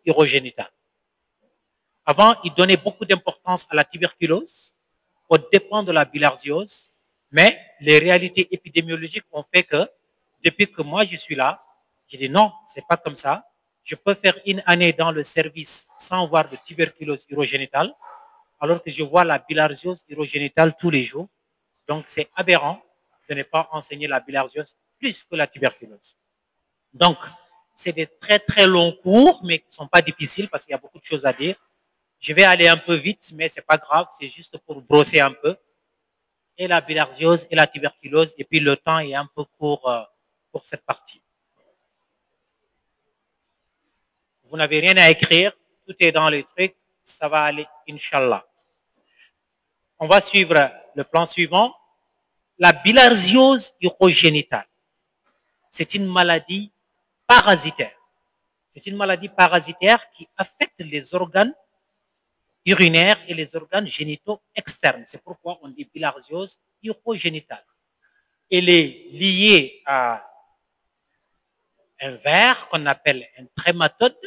urogénitale. Avant, ils donnaient beaucoup d'importance à la tuberculose, au dépend de la bilharziose, mais les réalités épidémiologiques ont fait que, depuis que moi je suis là, j'ai dit non, c'est pas comme ça. Je peux faire une année dans le service sans voir de tuberculose urogénitale, alors que je vois la bilharziose urogénitale tous les jours. Donc, c'est aberrant de ne pas enseigner la bilharziose plus que la tuberculose. Donc, c'est des très très longs cours, mais qui ne sont pas difficiles parce qu'il y a beaucoup de choses à dire. Je vais aller un peu vite, mais ce n'est pas grave, c'est juste pour brosser un peu. Et la bilharziose et la tuberculose, et puis le temps est un peu court pour cette partie. Vous n'avez rien à écrire, tout est dans les trucs, ça va aller, Inch'Allah. On va suivre le plan suivant. La bilharziose urogénitale, c'est une maladie parasitaire. C'est une maladie parasitaire qui affecte les organes urinaires et les organes génitaux externes. C'est pourquoi on dit bilharziose urogénitale. Elle est liée à un ver qu'on appelle un trématode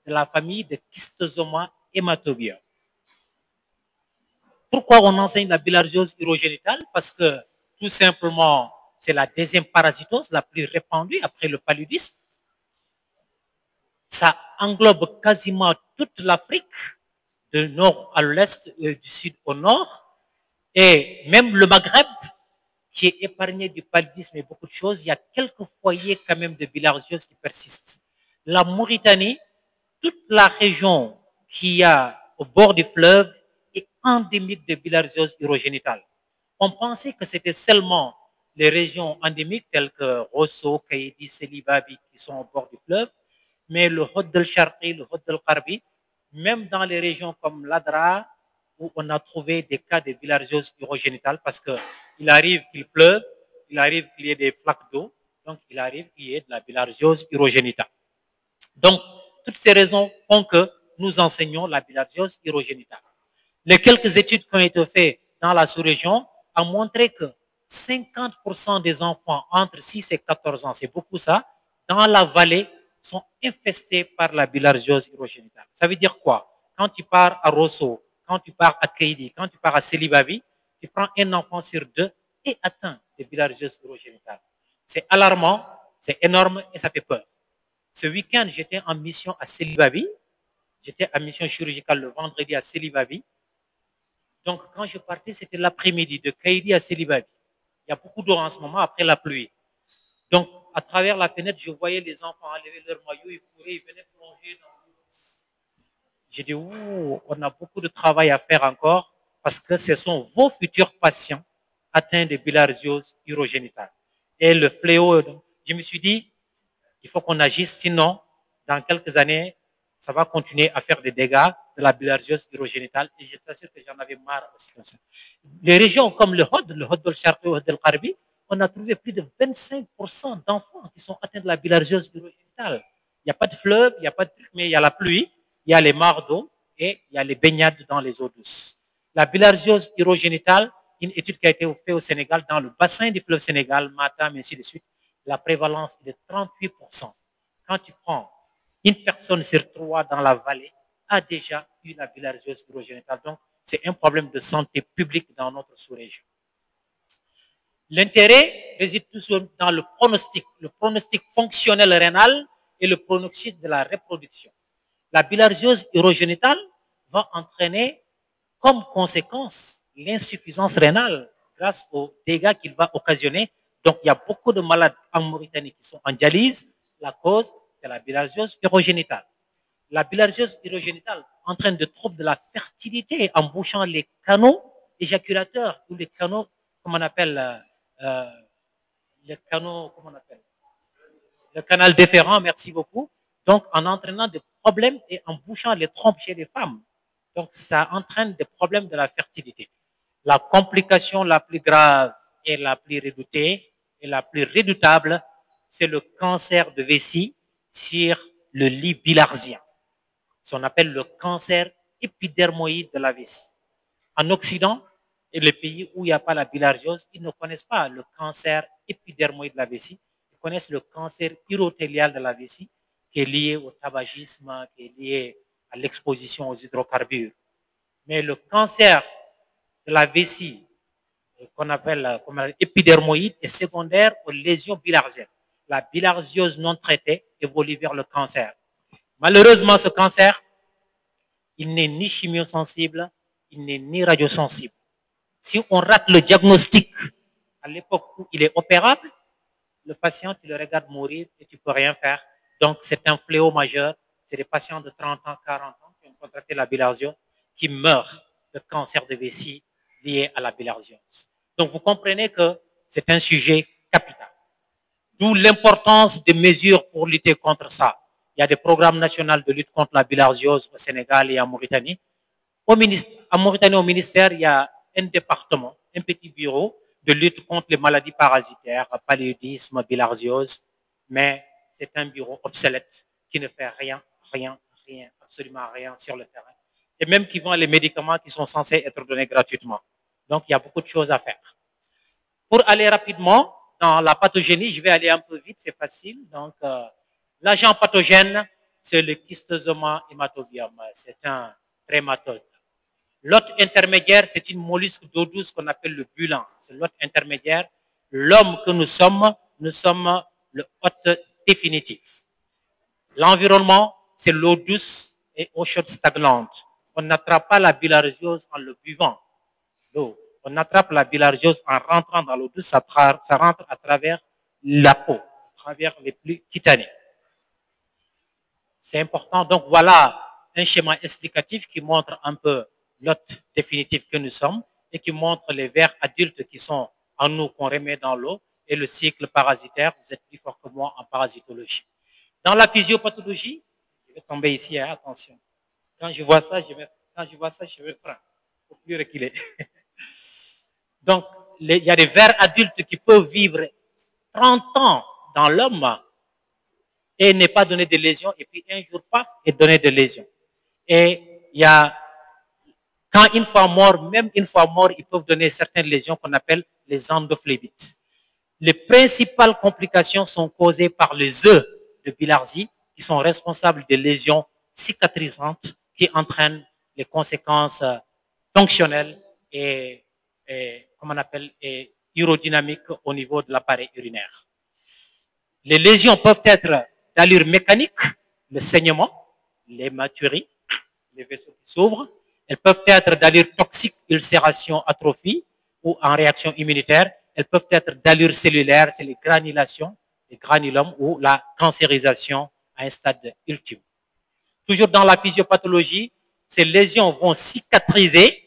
de la famille de Schistosoma hématobia. Pourquoi on enseigne la bilharziose urogénitale? Parce que tout simplement, c'est la deuxième parasitose la plus répandue après le paludisme. Ça englobe quasiment toute l'Afrique, du nord à l'est, du sud au nord, et même le Maghreb, qui est épargné du paludisme et beaucoup de choses. Il y a quelques foyers quand même de bilharziose qui persistent. La Mauritanie, toute la région qui a au bord du fleuve est endémique de bilharziose urogénitale. On pensait que c'était seulement les régions endémiques telles que Rosso, Kaïdi, Selibabi qui sont au bord du fleuve, mais le Hod el-Sharqi, le Hod el-Qarbi, même dans les régions comme l'Adra, où on a trouvé des cas de bilharziose urogénitale parce qu'il arrive qu'il pleuve, il arrive qu'il y ait des flaques d'eau, donc il arrive qu'il y ait de la bilharziose urogénitale. Donc, toutes ces raisons font que nous enseignons la bilharziose urogénitale. Les quelques études qui ont été faites dans la sous-région ont montré que 50% des enfants entre 6 et 14 ans, c'est beaucoup ça, dans la vallée, sont infestés par la bilharziose urogénitale. Ça veut dire quoi? Quand tu pars à Rosso, quand tu pars à Kaïdi, quand tu pars à Selibavi, tu prends un enfant sur deux et atteint de bilharziose urogénitale. C'est alarmant, c'est énorme et ça fait peur. Ce week-end, j'étais en mission à Selibavi. J'étais en mission chirurgicale le vendredi à Selibavi. Donc, quand je partais, c'était l'après-midi de Kaïdi à Selibavi. Il y a beaucoup d'eau en ce moment après la pluie. Donc, à travers la fenêtre, je voyais les enfants enlever leur maillot, ils couraient, ils venaient plonger dans l'eau. J'ai dit, on a beaucoup de travail à faire encore parce que ce sont vos futurs patients atteints de bilharziose urogénitale. Et le fléau, je me suis dit, il faut qu'on agisse, sinon, dans quelques années, ça va continuer à faire des dégâts de la bilharziose urogénitale. Et je t'assure que j'en avais marre aussi comme ça. Les régions comme le Hod el-Sharqi, le Hod el-Qarbi, on a trouvé plus de 25% d'enfants qui sont atteints de la bilharziose urogénitale. Il n'y a pas de fleuve, il n'y a pas de truc, mais il y a la pluie, il y a les mares d'eau et il y a les baignades dans les eaux douces. La bilharziose urogénitale, une étude qui a été faite au Sénégal, dans le bassin du fleuve Sénégal, Matam, ainsi de suite, la prévalence est de 38%. Quand tu prends une personne sur trois dans la vallée a déjà eu la bilharziose urogénitale. Donc, c'est un problème de santé publique dans notre sous-région. L'intérêt réside toujours dans le pronostic fonctionnel rénal et le pronostic de la reproduction. La bilharziose urogénitale va entraîner comme conséquence l'insuffisance rénale grâce aux dégâts qu'il va occasionner. Donc, il y a beaucoup de malades en Mauritanie qui sont en dialyse. La cause, c'est la bilharziose urogénitale. La bilharziose urogénitale entraîne des troubles de la fertilité en bouchant les canaux éjaculateurs ou les canaux, comme on appelle, les canaux, comment on appelle, le canal déférent, merci beaucoup. Donc, en entraînant des problèmes et en bouchant les trompes chez les femmes. Donc, ça entraîne des problèmes de la fertilité. La complication la plus grave et la plus redoutée et la plus redoutable, c'est le cancer de vessie sur le lit bilharzien. On appelle le cancer épidermoïde de la vessie. En Occident, et les pays où il n'y a pas la bilharziose, ils ne connaissent pas le cancer épidermoïde de la vessie. Ils connaissent le cancer urothélial de la vessie. qui est lié au tabagisme, qui est lié à l'exposition aux hydrocarbures. Mais le cancer de la vessie, qu'on appelle épidermoïde, est secondaire aux lésions bilharziennes. La bilharziose non traitée évolue vers le cancer. Malheureusement, ce cancer, il n'est ni chimiosensible, il n'est ni radiosensible. Si on rate le diagnostic à l'époque où il est opérable, le patient, tu le regardes mourir et tu ne peux rien faire. Donc, c'est un fléau majeur. C'est des patients de 30 ans, 40 ans qui ont contracté la bilharziose qui meurent de cancer de vessie lié à la bilharziose. Donc, vous comprenez que c'est un sujet capital. D'où l'importance des mesures pour lutter contre ça. Il y a des programmes nationaux de lutte contre la bilharziose au Sénégal et en Mauritanie. En Mauritanie, au ministère, il y a un département, un petit bureau de lutte contre les maladies parasitaires, paludisme, bilharziose, mais c'est un bureau obsolète qui ne fait rien, absolument rien sur le terrain. Et même qui vend les médicaments qui sont censés être donnés gratuitement. Donc, il y a beaucoup de choses à faire. Pour aller rapidement dans la pathogénie, je vais aller un peu vite, c'est facile. Donc, l'agent pathogène, c'est le Schistosoma hématobium. C'est un trématode. L'hôte intermédiaire, c'est une mollusque d'eau douce qu'on appelle le bulan. C'est l'hôte intermédiaire. L'homme que nous sommes le hôte définitif. L'environnement, c'est l'eau douce et eau chaude stagnante. On n'attrape pas la bilharziose en le buvant. L'eau. On attrape la bilharziose en rentrant dans l'eau douce, ça rentre à travers la peau, à travers les plis cutanés. C'est important. Donc voilà un schéma explicatif qui montre un peu l'hôte définitif que nous sommes et qui montre les vers adultes qui sont en nous, qu'on remet dans l'eau, et le cycle parasitaire. Vous êtes plus fort que moi en parasitologie. Dans la physiopathologie, je vais tomber ici, hein, attention. Quand je vois ça, je me freine. Il faut plus reculer. Donc, il y a des vers adultes qui peuvent vivre 30 ans dans l'homme et ne pas donner de lésions, et puis un jour, paf, et donner des lésions. Et il y a, quand une fois mort, même une fois mort, ils peuvent donner certaines lésions qu'on appelle les endophlébites. Les principales complications sont causées par les œufs de bilharzie qui sont responsables des lésions cicatrisantes qui entraînent les conséquences fonctionnelles et comment on appelle, et urodynamiques au niveau de l'appareil urinaire. Les lésions peuvent être d'allure mécanique, le saignement, l'hématurie, les vaisseaux qui s'ouvrent. Elles peuvent être d'allure toxique, ulcération, atrophie, ou en réaction immunitaire. Elles peuvent être d'allure cellulaire, c'est les granulations, les granulomes, ou la cancérisation à un stade ultime. Toujours dans la physiopathologie, ces lésions vont cicatriser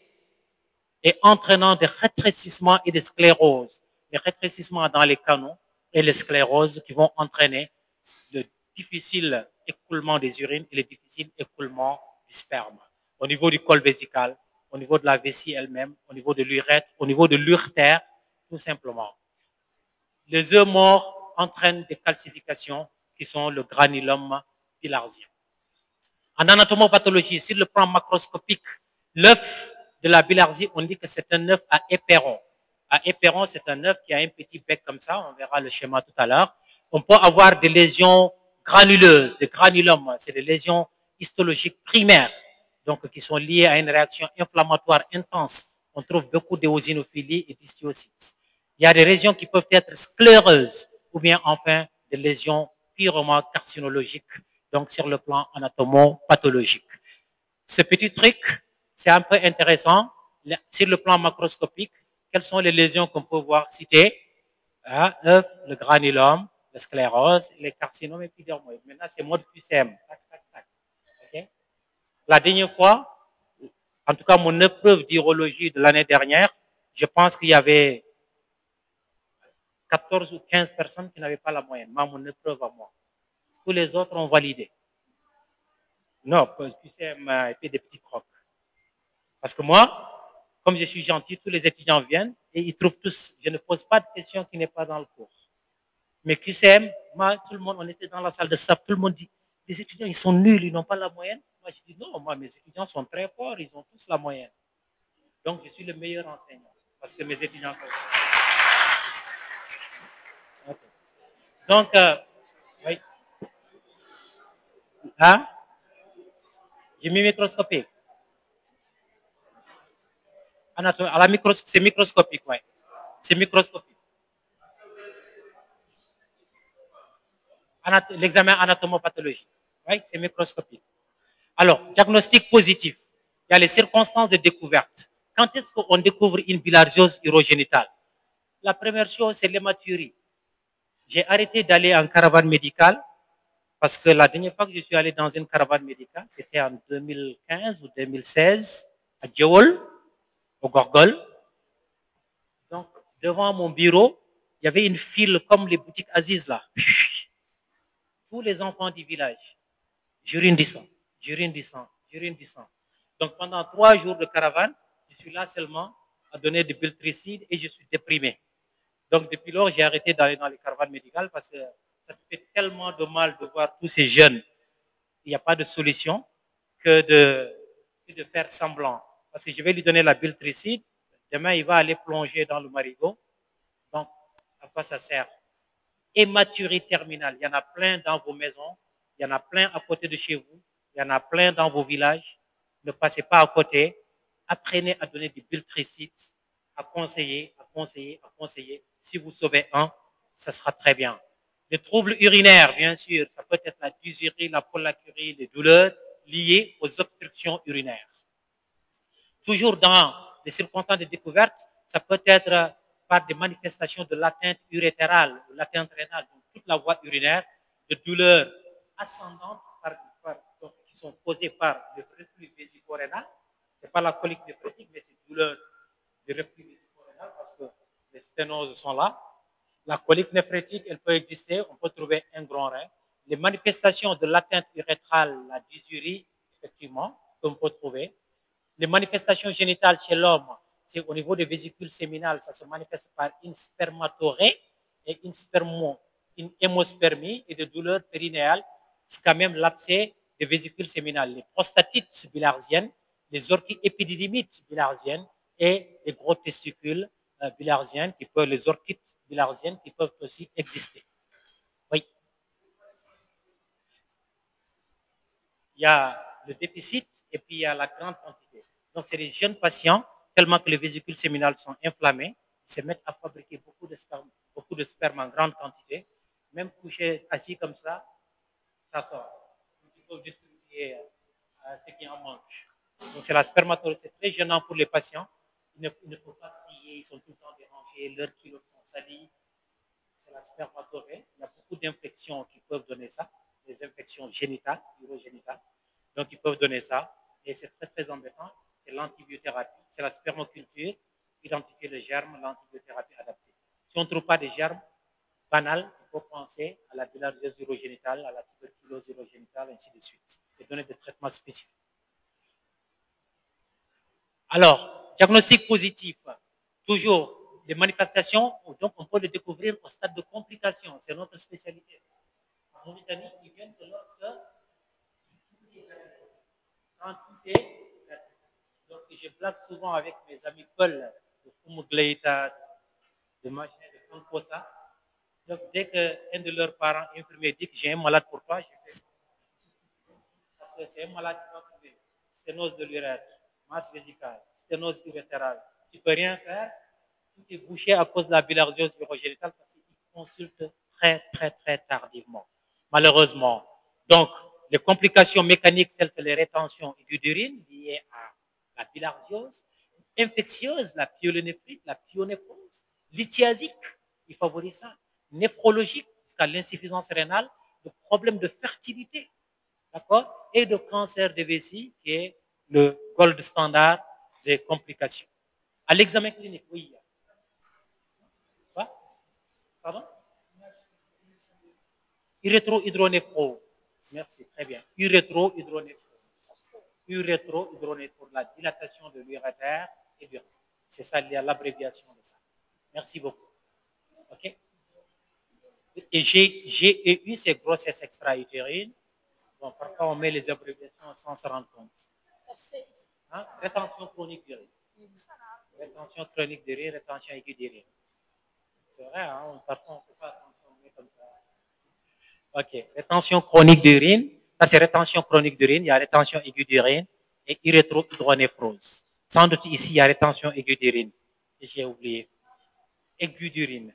et entraînant des rétrécissements et des scléroses. Les rétrécissements dans les canaux et les scléroses qui vont entraîner le difficile écoulement des urines et le difficile écoulement du sperme. Au niveau du col vésical, au niveau de la vessie elle-même, au niveau de l'urètre, au niveau de l'urtère, tout simplement. Les œufs morts entraînent des calcifications qui sont le granulome bilharzien. En anatomopathologie, sur le plan macroscopique, l'œuf de la bilharzie, on dit que c'est un œuf à éperon. À éperon, c'est un œuf qui a un petit bec comme ça, on verra le schéma tout à l'heure. On peut avoir des lésions granuleuses, des granulomes, c'est des lésions histologiques primaires, donc qui sont liées à une réaction inflammatoire intense. On trouve beaucoup d'éosinophilie et d'histiocytes. Il y a des régions qui peuvent être scléreuses, ou bien enfin des lésions purement carcinologiques, donc sur le plan anatomopathologique. Ce petit truc, c'est un peu intéressant. Sur le plan macroscopique, quelles sont les lésions qu'on peut voir citées? Le granulome, la sclérose, les carcinomes épidermoïdes. Maintenant, c'est mode QCM. Tac, tac, tac. Okay? La dernière fois, en tout cas, mon épreuve d'urologie de l'année dernière, je pense qu'il y avait 14 ou 15 personnes qui n'avaient pas la moyenne. Moi, mon épreuve à moi. Tous les autres ont validé. Non, QCM et puis des petits crocs. Parce que moi, comme je suis gentil, tous les étudiants viennent et ils trouvent tous, je ne pose pas de questions qui n'est pas dans le cours. Mais QCM, moi, tout le monde, on était dans la salle de staff, tout le monde dit, les étudiants, ils sont nuls, ils n'ont pas la moyenne. Moi, je dis, non, moi, mes étudiants sont très forts, ils ont tous la moyenne. Donc, je suis le meilleur enseignant, parce que mes étudiants sont okay. Donc, oui. Hein? J'ai mis microscopique. À la c'est microscopique, ouais. C'est microscopique. L'examen anatomopathologique. Oui, c'est microscopique. Alors, diagnostic positif. Il y a les circonstances de découverte. Quand est-ce qu'on découvre une bilharziose urogénitale? La première chose, c'est l'hématurie. J'ai arrêté d'aller en caravane médicale parce que la dernière fois que je suis allé dans une caravane médicale, c'était en 2015 ou 2016 à Djewol, au Gorgol. Donc, devant mon bureau, il y avait une file comme les boutiques Aziz là. Tous les enfants du village, j'urine du sang, j'urine du sang, j'urine du sang. Donc, pendant 3 jours de caravane, je suis là seulement à donner des bultricides et je suis déprimé. Donc, depuis lors, j'ai arrêté d'aller dans les caravanes médicales parce que ça me fait tellement de mal de voir tous ces jeunes. Il n'y a pas de solution que de faire semblant. Parce que je vais lui donner la bultricide. Demain, il va aller plonger dans le marigot. Donc, à quoi ça sert? Hématurie terminale. Il y en a plein dans vos maisons. Il y en a plein à côté de chez vous. Il y en a plein dans vos villages. Ne passez pas à côté. Apprenez à donner des bultricides, à conseiller, à conseiller, à conseiller. Si vous sauvez un, ça sera très bien. Les troubles urinaires, bien sûr, ça peut être la dysurie, la pollacurie, les douleurs liées aux obstructions urinaires. Toujours dans les circonstances de découverte, ça peut être par des manifestations de l'atteinte urétérale, de l'atteinte rénale, donc toute la voie urinaire, de douleurs ascendantes qui sont causées par le reflux vésico-rénal. Ce n'est pas la colique néphrétique, mais c'est douleur du reflux vésico-rénal parce que les sténoses sont là. La colique néphrétique, elle peut exister, on peut trouver un grand rein. Les manifestations de l'atteinte urétrale, la dysurie, effectivement, qu'on peut trouver. Les manifestations génitales chez l'homme, c'est au niveau des vésicules séminales, ça se manifeste par une spermatorrhée et une hémospermie et des douleurs périnéales. C'est quand même l'abcès des vésicules séminales. Les prostatites bilharziennes, les orchiépididymites bilharziennes et les gros testicules bilharziennes, les orchites bilharziennes qui peuvent aussi exister. Oui. Il y a le déficit et puis il y a la grande quantité. Donc, c'est les jeunes patients, tellement que les vésicules séminales sont inflammées, ils se mettent à fabriquer beaucoup de sperme en grande quantité. Même couché assis comme ça sort. Donc, il faut distribuer ce qui en manque. Donc, c'est la spermatose. C'est très gênant pour les patients. Ils ne peuvent pas crier, ils sont tout le temps dérangés, leurs kilos sont salis. C'est la spermatorrhée. Il y a beaucoup d'infections qui peuvent donner ça, des infections génitales, urogénitales. Donc, ils peuvent donner ça. Et c'est très, très embêtant. C'est l'antibiothérapie, c'est la spermoculture, identifier le germe, l'antibiothérapie adaptée. Si on ne trouve pas des germes banals, il faut penser à la bilharziose urogénitale, à la tuberculose urogénitale, ainsi de suite, et donner des traitements spécifiques. Alors, diagnostic positif, toujours les manifestations, donc on peut le découvrir au stade de complication, c'est notre spécialité. En Mauritanie, ils viennent que lorsque quand tout est. Donc, je blague souvent avec mes amis Paul de Fumugleita, de Machin, de Francosa. Donc, dès qu'un de leurs parents infirmiers dit que j'ai un malade pour toi, je fais. Parce que c'est un malade qui va trouver sténose de l'urètre, masse vésicale, sténose urétérale. Tu ne peux rien faire. Tout est bouché à cause de la bilharziose urogénitale parce qu'ils consultent très, très, très tardivement. Malheureusement. Donc, les complications mécaniques telles que les rétentions aiguës d'urine liées à la bilharziose, infectieuse, la pyélonéphrite, la pyonéphrose, lithiasique, il favorise ça, néphrologique, jusqu'à l'insuffisance rénale, le problème de fertilité, d'accord, et de cancer des vessies, qui est le gold standard des complications. À l'examen clinique, oui. Quoi? Pardon? Urétro-hydronéphrose. Merci, très bien. Urétro-hydronéphrose. Urétro-hydronéphrose, la dilatation de l'urétère et du rein. C'est ça l'abréviation de ça. Merci beaucoup. OK? Et GEU, c'est grossesse extra-utérine. Bon, parfois, on met les abréviations sans se rendre compte. Hein? Rétention chronique d'urine. Rétention chronique d'urine, rétention aiguë d'urine. C'est vrai, hein? Parfois, on ne fait pas attention, on met comme ça. OK. Rétention chronique d'urine, Ça, c'est rétention chronique d'urine, il y a rétention aiguë d'urine et urétro-hydronéphrose. Sans doute ici, il y a rétention aiguë d'urine. J'ai oublié. Aiguë d'urine.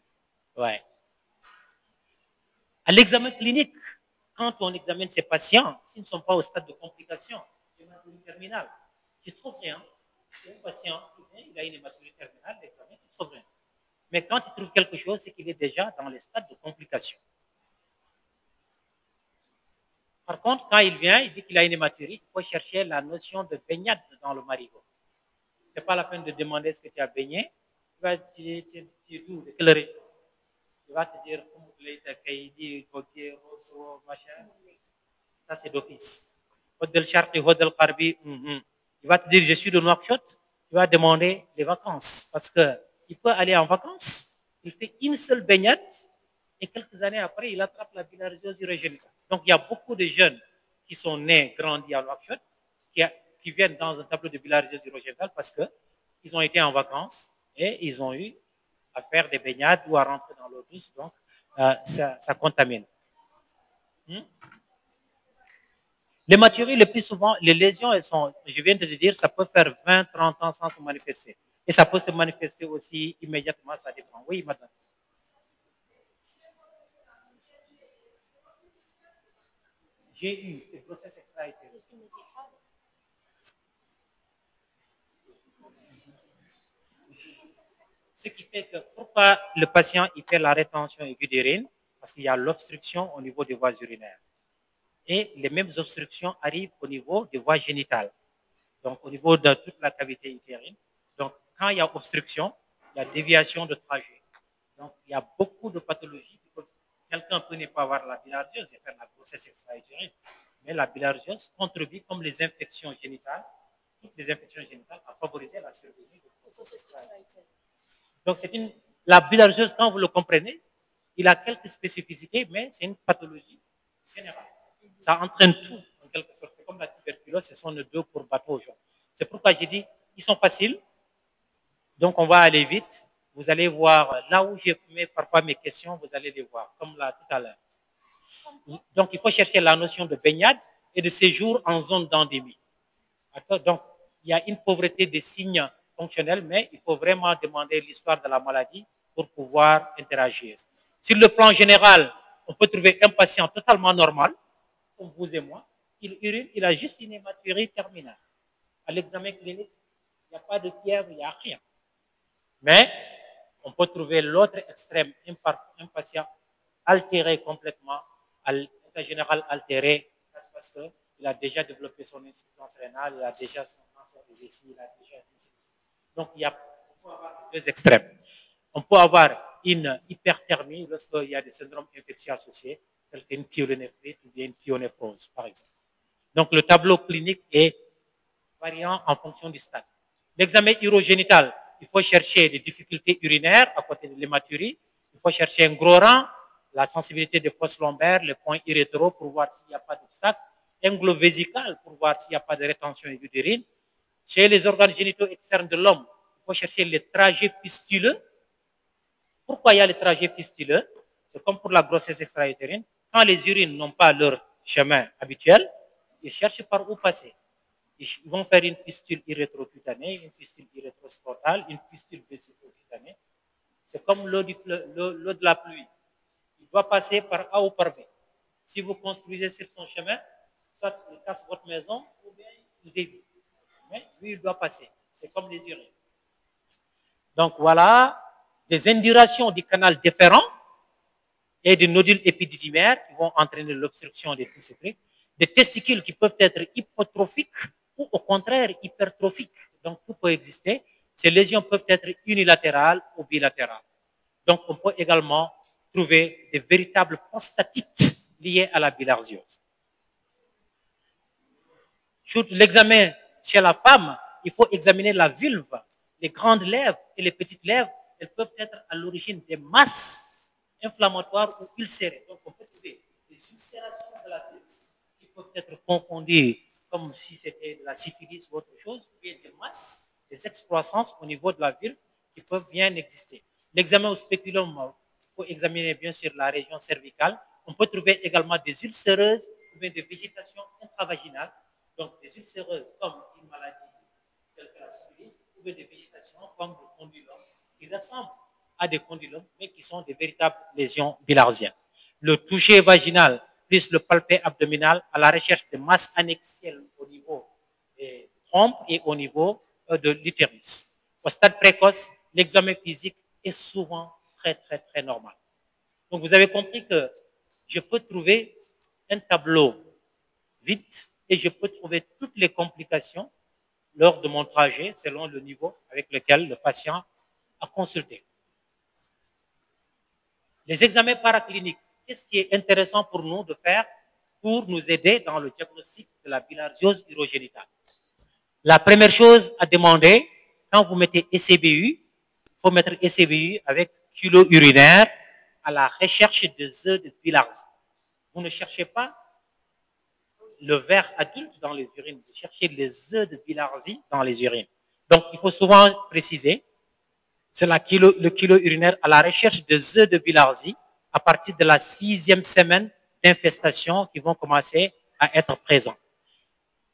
Ouais. À l'examen clinique, quand on examine ces patients, s'ils ne sont pas au stade de complication, hématurie terminale, tu trouves rien. C'est un patient qui vient, il a une hématurie terminale, l'examen, tu trouves rien. Mais quand tu trouves quelque chose, c'est qu'il est déjà dans les stades de complication. Par contre, quand il vient, il dit qu'il a une hématurie, il faut chercher la notion de baignade dans le marigot. Ce n'est pas la peine de demander ce que tu as baigné. Tu es d'où, de quelle région? Il va te dire, machin. Ça, c'est d'office. Il va te dire, je suis de Nouakchott. Tu vas demander les vacances. Parce qu'il peut aller en vacances. Il fait une seule baignade. Et quelques années après, il attrape la bilharziose urogénitale. Donc, il y a beaucoup de jeunes qui sont nés, grandis à Nouakchott, qui viennent dans un tableau de bilharziose urogénitale parce qu'ils ont été en vacances et ils ont eu à faire des baignades ou à rentrer dans l'eau douce. Donc, ça contamine. L'hématurie, le plus souvent, les lésions, elles sont, je viens de te dire, ça peut faire 20, 30 ans sans se manifester. Et ça peut se manifester aussi immédiatement, ça dépend. Oui, madame. J'ai eu ces grossesses extra-utérines. Ce qui fait que pourquoi le patient il fait la rétention aiguë d'urine? Parce qu'il y a l'obstruction au niveau des voies urinaires. Et les mêmes obstructions arrivent au niveau des voies génitales. Donc, au niveau de toute la cavité utérine. Donc, quand il y a obstruction, il y a déviation de trajet. Donc, il y a beaucoup de pathologies. Quelqu'un peut ne pas avoir la bilharziose et faire la grossesse extra-utérine. Mais la bilharziose contribue, comme les infections génitales, toutes les infections génitales, à favoriser la survenue de grossesse extra-utérine. Donc, la bilharziose, quand vous le comprenez, il a quelques spécificités, mais c'est une pathologie générale. Ça entraîne tout, en quelque sorte. C'est comme la tuberculose, ce sont les deux pour bateau aux gens. C'est pourquoi j'ai dit, ils sont faciles. Donc, on va aller vite. Vous allez voir, là où je mets parfois mes questions, vous allez les voir, comme là tout à l'heure. Donc, il faut chercher la notion de baignade et de séjour en zone d'endémie. Donc, il y a une pauvreté des signes fonctionnels, mais il faut vraiment demander l'histoire de la maladie pour pouvoir interagir. Sur le plan général, on peut trouver un patient totalement normal, comme vous et moi. Il urine, il a juste une hématurie terminale. À l'examen clinique, il n'y a pas de fièvre, il n'y a rien. Mais on peut trouver l'autre extrême, un patient altéré complètement, l'état général altéré, parce qu'il a déjà développé son insuffisance rénale, il a déjà son cancer de vessie, il a déjà... Donc, on peut avoir deux extrêmes. On peut avoir une hyperthermie lorsqu'il y a des syndromes infectieux associés, tels qu'une pyélonéphrite ou bien une pyélonéphrose, par exemple. Donc, le tableau clinique est variant en fonction du stade. L'examen urogénital, il faut chercher des difficultés urinaires à côté de l'hématurie. Il faut chercher un gros rang, la sensibilité des fosses lombaires, les points urétéraux pour voir s'il n'y a pas d'obstacle, un globe vésical pour voir s'il n'y a pas de rétention aiguë d'urine. Chez les organes génitaux externes de l'homme, il faut chercher les trajets fistuleux. Pourquoi il y a les trajets fistuleux? C'est comme pour la grossesse extra-utérine. Quand les urines n'ont pas leur chemin habituel, ils cherchent par où passer. Ils vont faire une fistule irrétrocutanée, une fistule irrétroscrotale, une fistule vésicrocutanée. C'est comme l'eau de la pluie. Il doit passer par A ou par B. Si vous construisez sur son chemin, soit il casse votre maison ou bien il dévie. Mais lui, il doit passer. C'est comme les urines. Donc voilà, des indurations du canal déférent et des nodules épididymaires qui vont entraîner l'obstruction des tous ces trucs. Des testicules qui peuvent être hypotrophiques ou au contraire hypertrophiques. Donc tout peut exister. Ces lésions peuvent être unilatérales ou bilatérales. Donc on peut également trouver des véritables prostatites liées à la bilharziose. Sur l'examen chez la femme, il faut examiner la vulve. Les grandes lèvres et les petites lèvres, elles peuvent être à l'origine des masses inflammatoires ou ulcérées. Donc on peut trouver des ulcérations de la vulve qui peuvent être confondues comme si c'était de la syphilis ou autre chose, ou bien des masses, des excroissances au niveau de la vulve qui peuvent bien exister. L'examen au spéculum, il faut examiner bien sûr la région cervicale. On peut trouver également des ulcéreuses ou bien des végétations intravaginales, donc des ulcéreuses comme une maladie telle que la syphilis, ou bien des végétations comme le condylome, qui ressemblent à des condylomes, mais qui sont des véritables lésions bilharziennes. Le toucher vaginal plus le palpé abdominal à la recherche de masse annexielle au niveau des trompes et au niveau de l'utérus. Au stade précoce, l'examen physique est souvent très normal. Donc, vous avez compris que je peux trouver un tableau vite et je peux trouver toutes les complications lors de mon trajet selon le niveau avec lequel le patient a consulté. Les examens paracliniques, qu'est-ce qui est intéressant pour nous de faire pour nous aider dans le diagnostic de la bilharziose urogénitale? La première chose à demander, quand vous mettez ECBU, il faut mettre ECBU avec culot urinaire à la recherche des œufs de bilharzie. Vous ne cherchez pas le ver adulte dans les urines, vous cherchez les œufs de bilharzie dans les urines. Donc, il faut souvent préciser, c'est le kilo urinaire à la recherche des œufs de bilharzie à partir de la 6e semaine d'infestation qui vont commencer à être présents.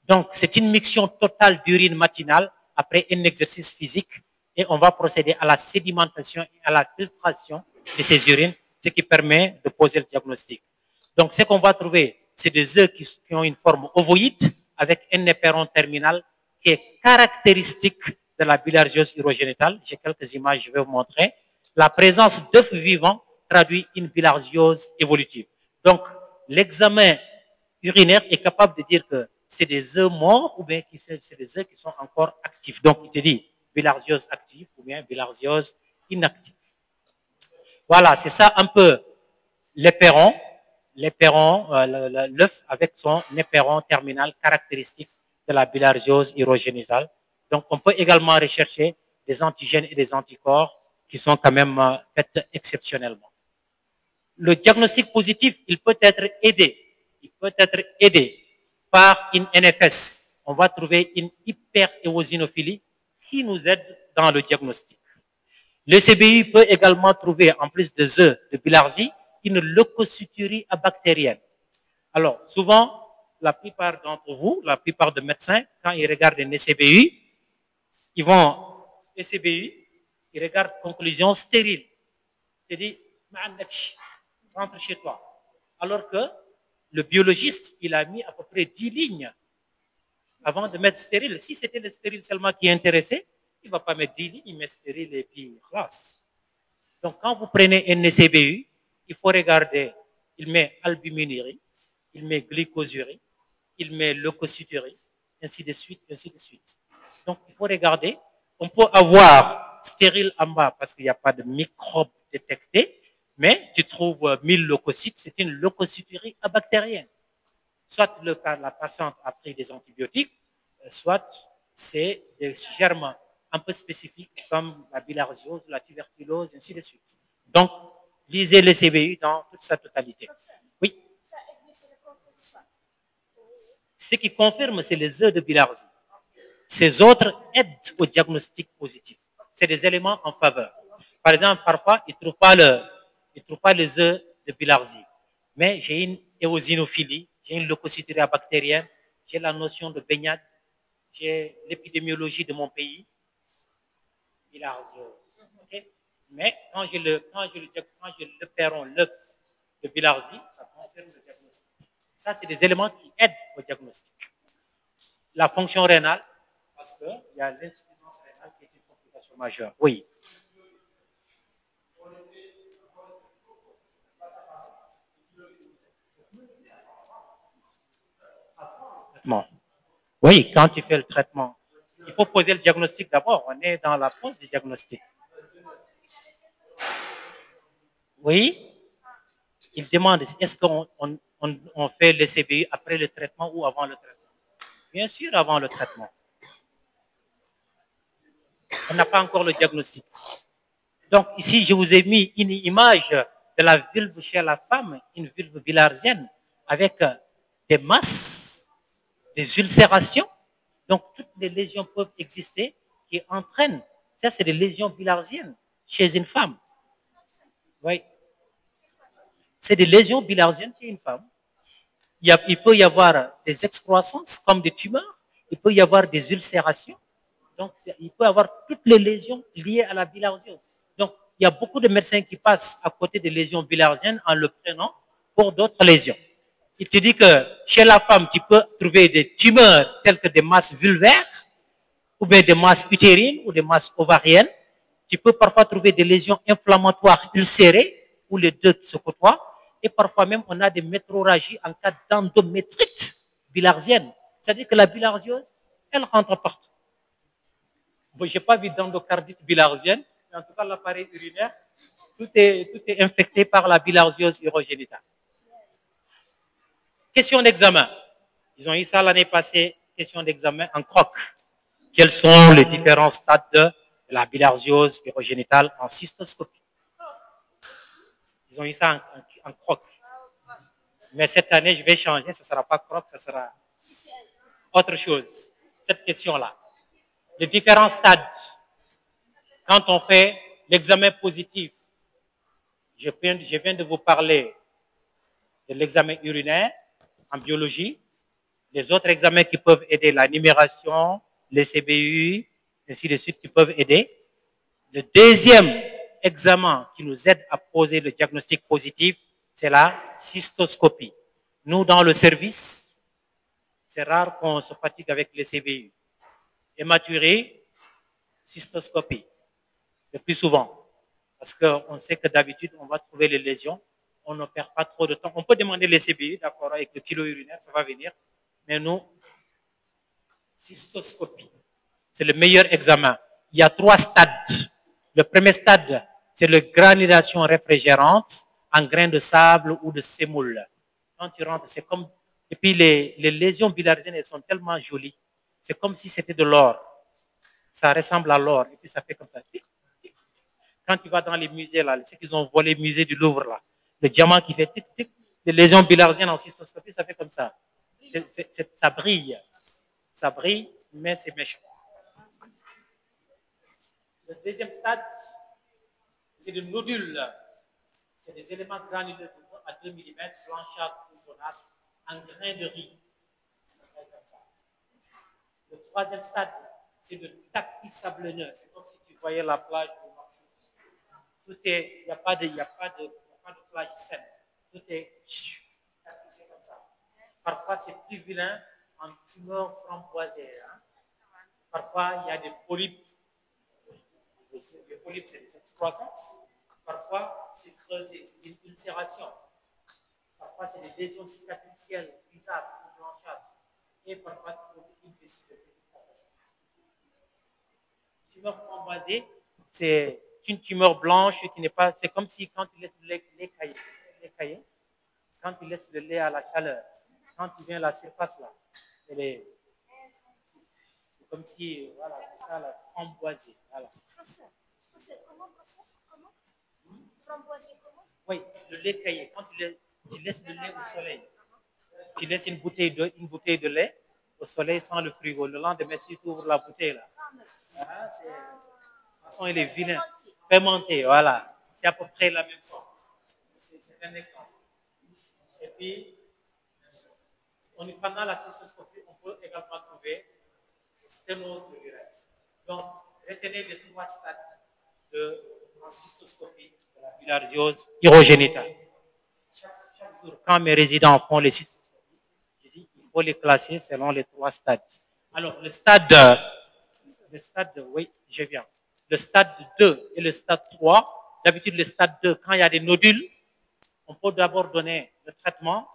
Donc, c'est une miction totale d'urine matinale après un exercice physique et on va procéder à la sédimentation et à la filtration de ces urines, ce qui permet de poser le diagnostic. Donc, ce qu'on va trouver, c'est des œufs qui ont une forme ovoïde avec un éperon terminal qui est caractéristique de la bilharziose urogénitale. J'ai quelques images, je vais vous montrer. La présence d'œufs vivants traduit une bilharziose évolutive. Donc, l'examen urinaire est capable de dire que c'est des œufs morts ou bien c'est des œufs qui sont encore actifs. Donc, il te dit bilharziose active ou bien bilharziose inactive. Voilà, c'est ça un peu l'éperon, l'œuf avec son éperon terminal caractéristique de la bilharziose urogénitale. Donc, on peut également rechercher des antigènes et des anticorps qui sont quand même faits exceptionnellement. Le diagnostic positif, il peut être aidé. Il peut être aidé par une NFS. On va trouver une hyperéosinophilie qui nous aide dans le diagnostic. Le CBI peut également trouver, en plus des œufs de bilharzie, une leucocyturie abactérienne. Alors, souvent, la plupart d'entre vous, la plupart des médecins, quand ils regardent un ECBI, ils vont, ECBI, ils regardent conclusion stérile. C'est-à-dire, rentre chez toi. Alors que le biologiste, il a mis à peu près 10 lignes avant de mettre stérile. Si c'était le stérile seulement qui est intéressé, il ne va pas mettre 10 lignes, il met stérile et puis classe. Donc, quand vous prenez un ECBU, il faut regarder, il met albuminurie, il met glycosurie, il met leucocyturie, ainsi de suite, ainsi de suite. Donc, il faut regarder. On peut avoir stérile en bas parce qu'il n'y a pas de microbes détectés, mais tu trouves 1000 leucocytes, c'est une leucocyturie abactérienne. Soit la patiente a pris des antibiotiques, soit c'est des germes un peu spécifiques comme la bilharziose, la tuberculose, ainsi de suite. Donc, lisez le CBU dans toute sa totalité. Oui. Ce qui confirme, c'est les œufs de bilharzie. Ces autres aident au diagnostic positif. C'est des éléments en faveur. Par exemple, parfois, ils ne trouvent pas les œufs de bilharzie. Mais j'ai une éosinophilie, j'ai une leucocyturie bactérienne, j'ai la notion de baignade, j'ai l'épidémiologie de mon pays, bilharziose. Okay? Mais quand je le perron, l'œuf de bilharzie, ça confirme le diagnostic. Ça, c'est des éléments qui aident au diagnostic. La fonction rénale, parce qu'il y a l'insuffisance rénale qui est une complication majeure. Oui. Oui, quand tu fais le traitement, il faut poser le diagnostic d'abord. On est dans la pose du diagnostic. Oui, il demande est-ce qu'on fait le CBU après le traitement ou avant le traitement? Bien sûr, avant le traitement. On n'a pas encore le diagnostic. Donc ici, je vous ai mis une image de la vulve chez la femme, une vulve bilharzienne, avec des masses, des ulcérations. Donc toutes les lésions peuvent exister qui entraînent. Ça, c'est des lésions bilharziennes chez une femme. Oui. C'est des lésions bilharziennes chez une femme. il peut y avoir des excroissances comme des tumeurs, il peut y avoir des ulcérations. Donc, il peut y avoir toutes les lésions liées à la bilharziose. Donc, il y a beaucoup de médecins qui passent à côté des lésions bilharziennes en le prenant pour d'autres lésions. Il te dit que chez la femme, tu peux trouver des tumeurs telles que des masses vulvaires, ou bien des masses utérines ou des masses ovariennes. Tu peux parfois trouver des lésions inflammatoires ulcérées, où les deux se côtoient. Et parfois même, on a des métroragies en cas d'endométrite bilharzienne. C'est-à-dire que la bilharziose, elle rentre partout. Bon, je n'ai pas vu d'endocardite bilharzienne, mais en tout cas, l'appareil urinaire, tout est infecté par la bilharziose urogénitale. Question d'examen. Ils ont eu ça l'année passée, question d'examen en croc. Quels sont les différents stades de la bilharziose urogénitale en cystoscopie? Ils ont eu ça en croc. Mais cette année, je vais changer, ce ne sera pas croc, ce sera autre chose. Cette question-là. Les différents stades. Quand on fait l'examen positif, je viens de vous parler de l'examen urinaire en biologie, les autres examens qui peuvent aider, la numération, les CBU, ainsi de suite, qui peuvent aider. Le deuxième examen qui nous aide à poser le diagnostic positif, c'est la cystoscopie. Nous, dans le service, c'est rare qu'on se fatigue avec les CBU. Hématurie, cystoscopie, le plus souvent. Parce qu'on sait que d'habitude, on va trouver les lésions. On ne perd pas trop de temps. On peut demander les CBU, d'accord, avec le kilo urinaire, ça va venir. Mais nous, cystoscopie, c'est le meilleur examen. Il y a 3 stades. Le premier stade, c'est la granulation réfrigérante en grains de sable ou de sémoule. Quand tu rentres, c'est comme... Et puis les lésions bilharziennes, elles sont tellement jolies. C'est comme si c'était de l'or. Ça ressemble à l'or. Et puis ça fait comme ça. Quand tu vas dans les musées, là, ceux qui ont volé le musée du Louvre, là, le diamant qui fait tic-tic, les lésions bilharziennes en cystoscopie, ça fait comme ça. Ça brille. Ça brille, mais c'est méchant. Le deuxième stade, c'est le nodule. C'est des éléments granuleux de 1 à 2 mm, blanchâtres ou jaunâtres, en grains de riz. Le troisième stade, c'est le tapis sablonneux. C'est comme si tu voyais la plage de Tout est, il n'y a pas de plage saine. Tout est tapissé comme ça. Parfois, c'est plus vilain en tumeur framboisée. Hein. Parfois, il y a des polypes. Les polypes, c'est des excroissances. Parfois, c'est creusé, c'est une ulcération. Parfois, c'est des lésions cicatricielles, grisâtres ou blanchâtres. Et parfois, tu trouves une vessie de petite capacité. Tumeur framboisée, c'est une tumeur blanche qui n'est pas. C'est comme si quand tu laisses le lait cailler, quand tu laisses le lait à la chaleur, quand tu viens à la surface là, c'est comme si, voilà, c'est ça la framboisée. Voilà. Comment framboisée comment? Oui, le lait caillé. Quand tu laisses le lait au soleil, tu laisses une bouteille de lait au soleil sans le frigo. Le lendemain, si tu ouvres la bouteille là, de toute façon, il est vilain. Fermenté, voilà. C'est à peu près la même forme. C'est un exemple. Et puis, pendant la cystoscopie, on peut également trouver sténose de l'urètre. Donc, retenez les 3 stades en cystoscopie de la bilharziose urogénitale. Chaque jour, quand mes résidents font les cystoscopies, je dis qu'il faut les classer selon les 3 stades. Alors, le stade, oui, je viens. Le stade 2 et le stade 3, d'habitude, le stade 2, quand il y a des nodules, on peut d'abord donner le traitement.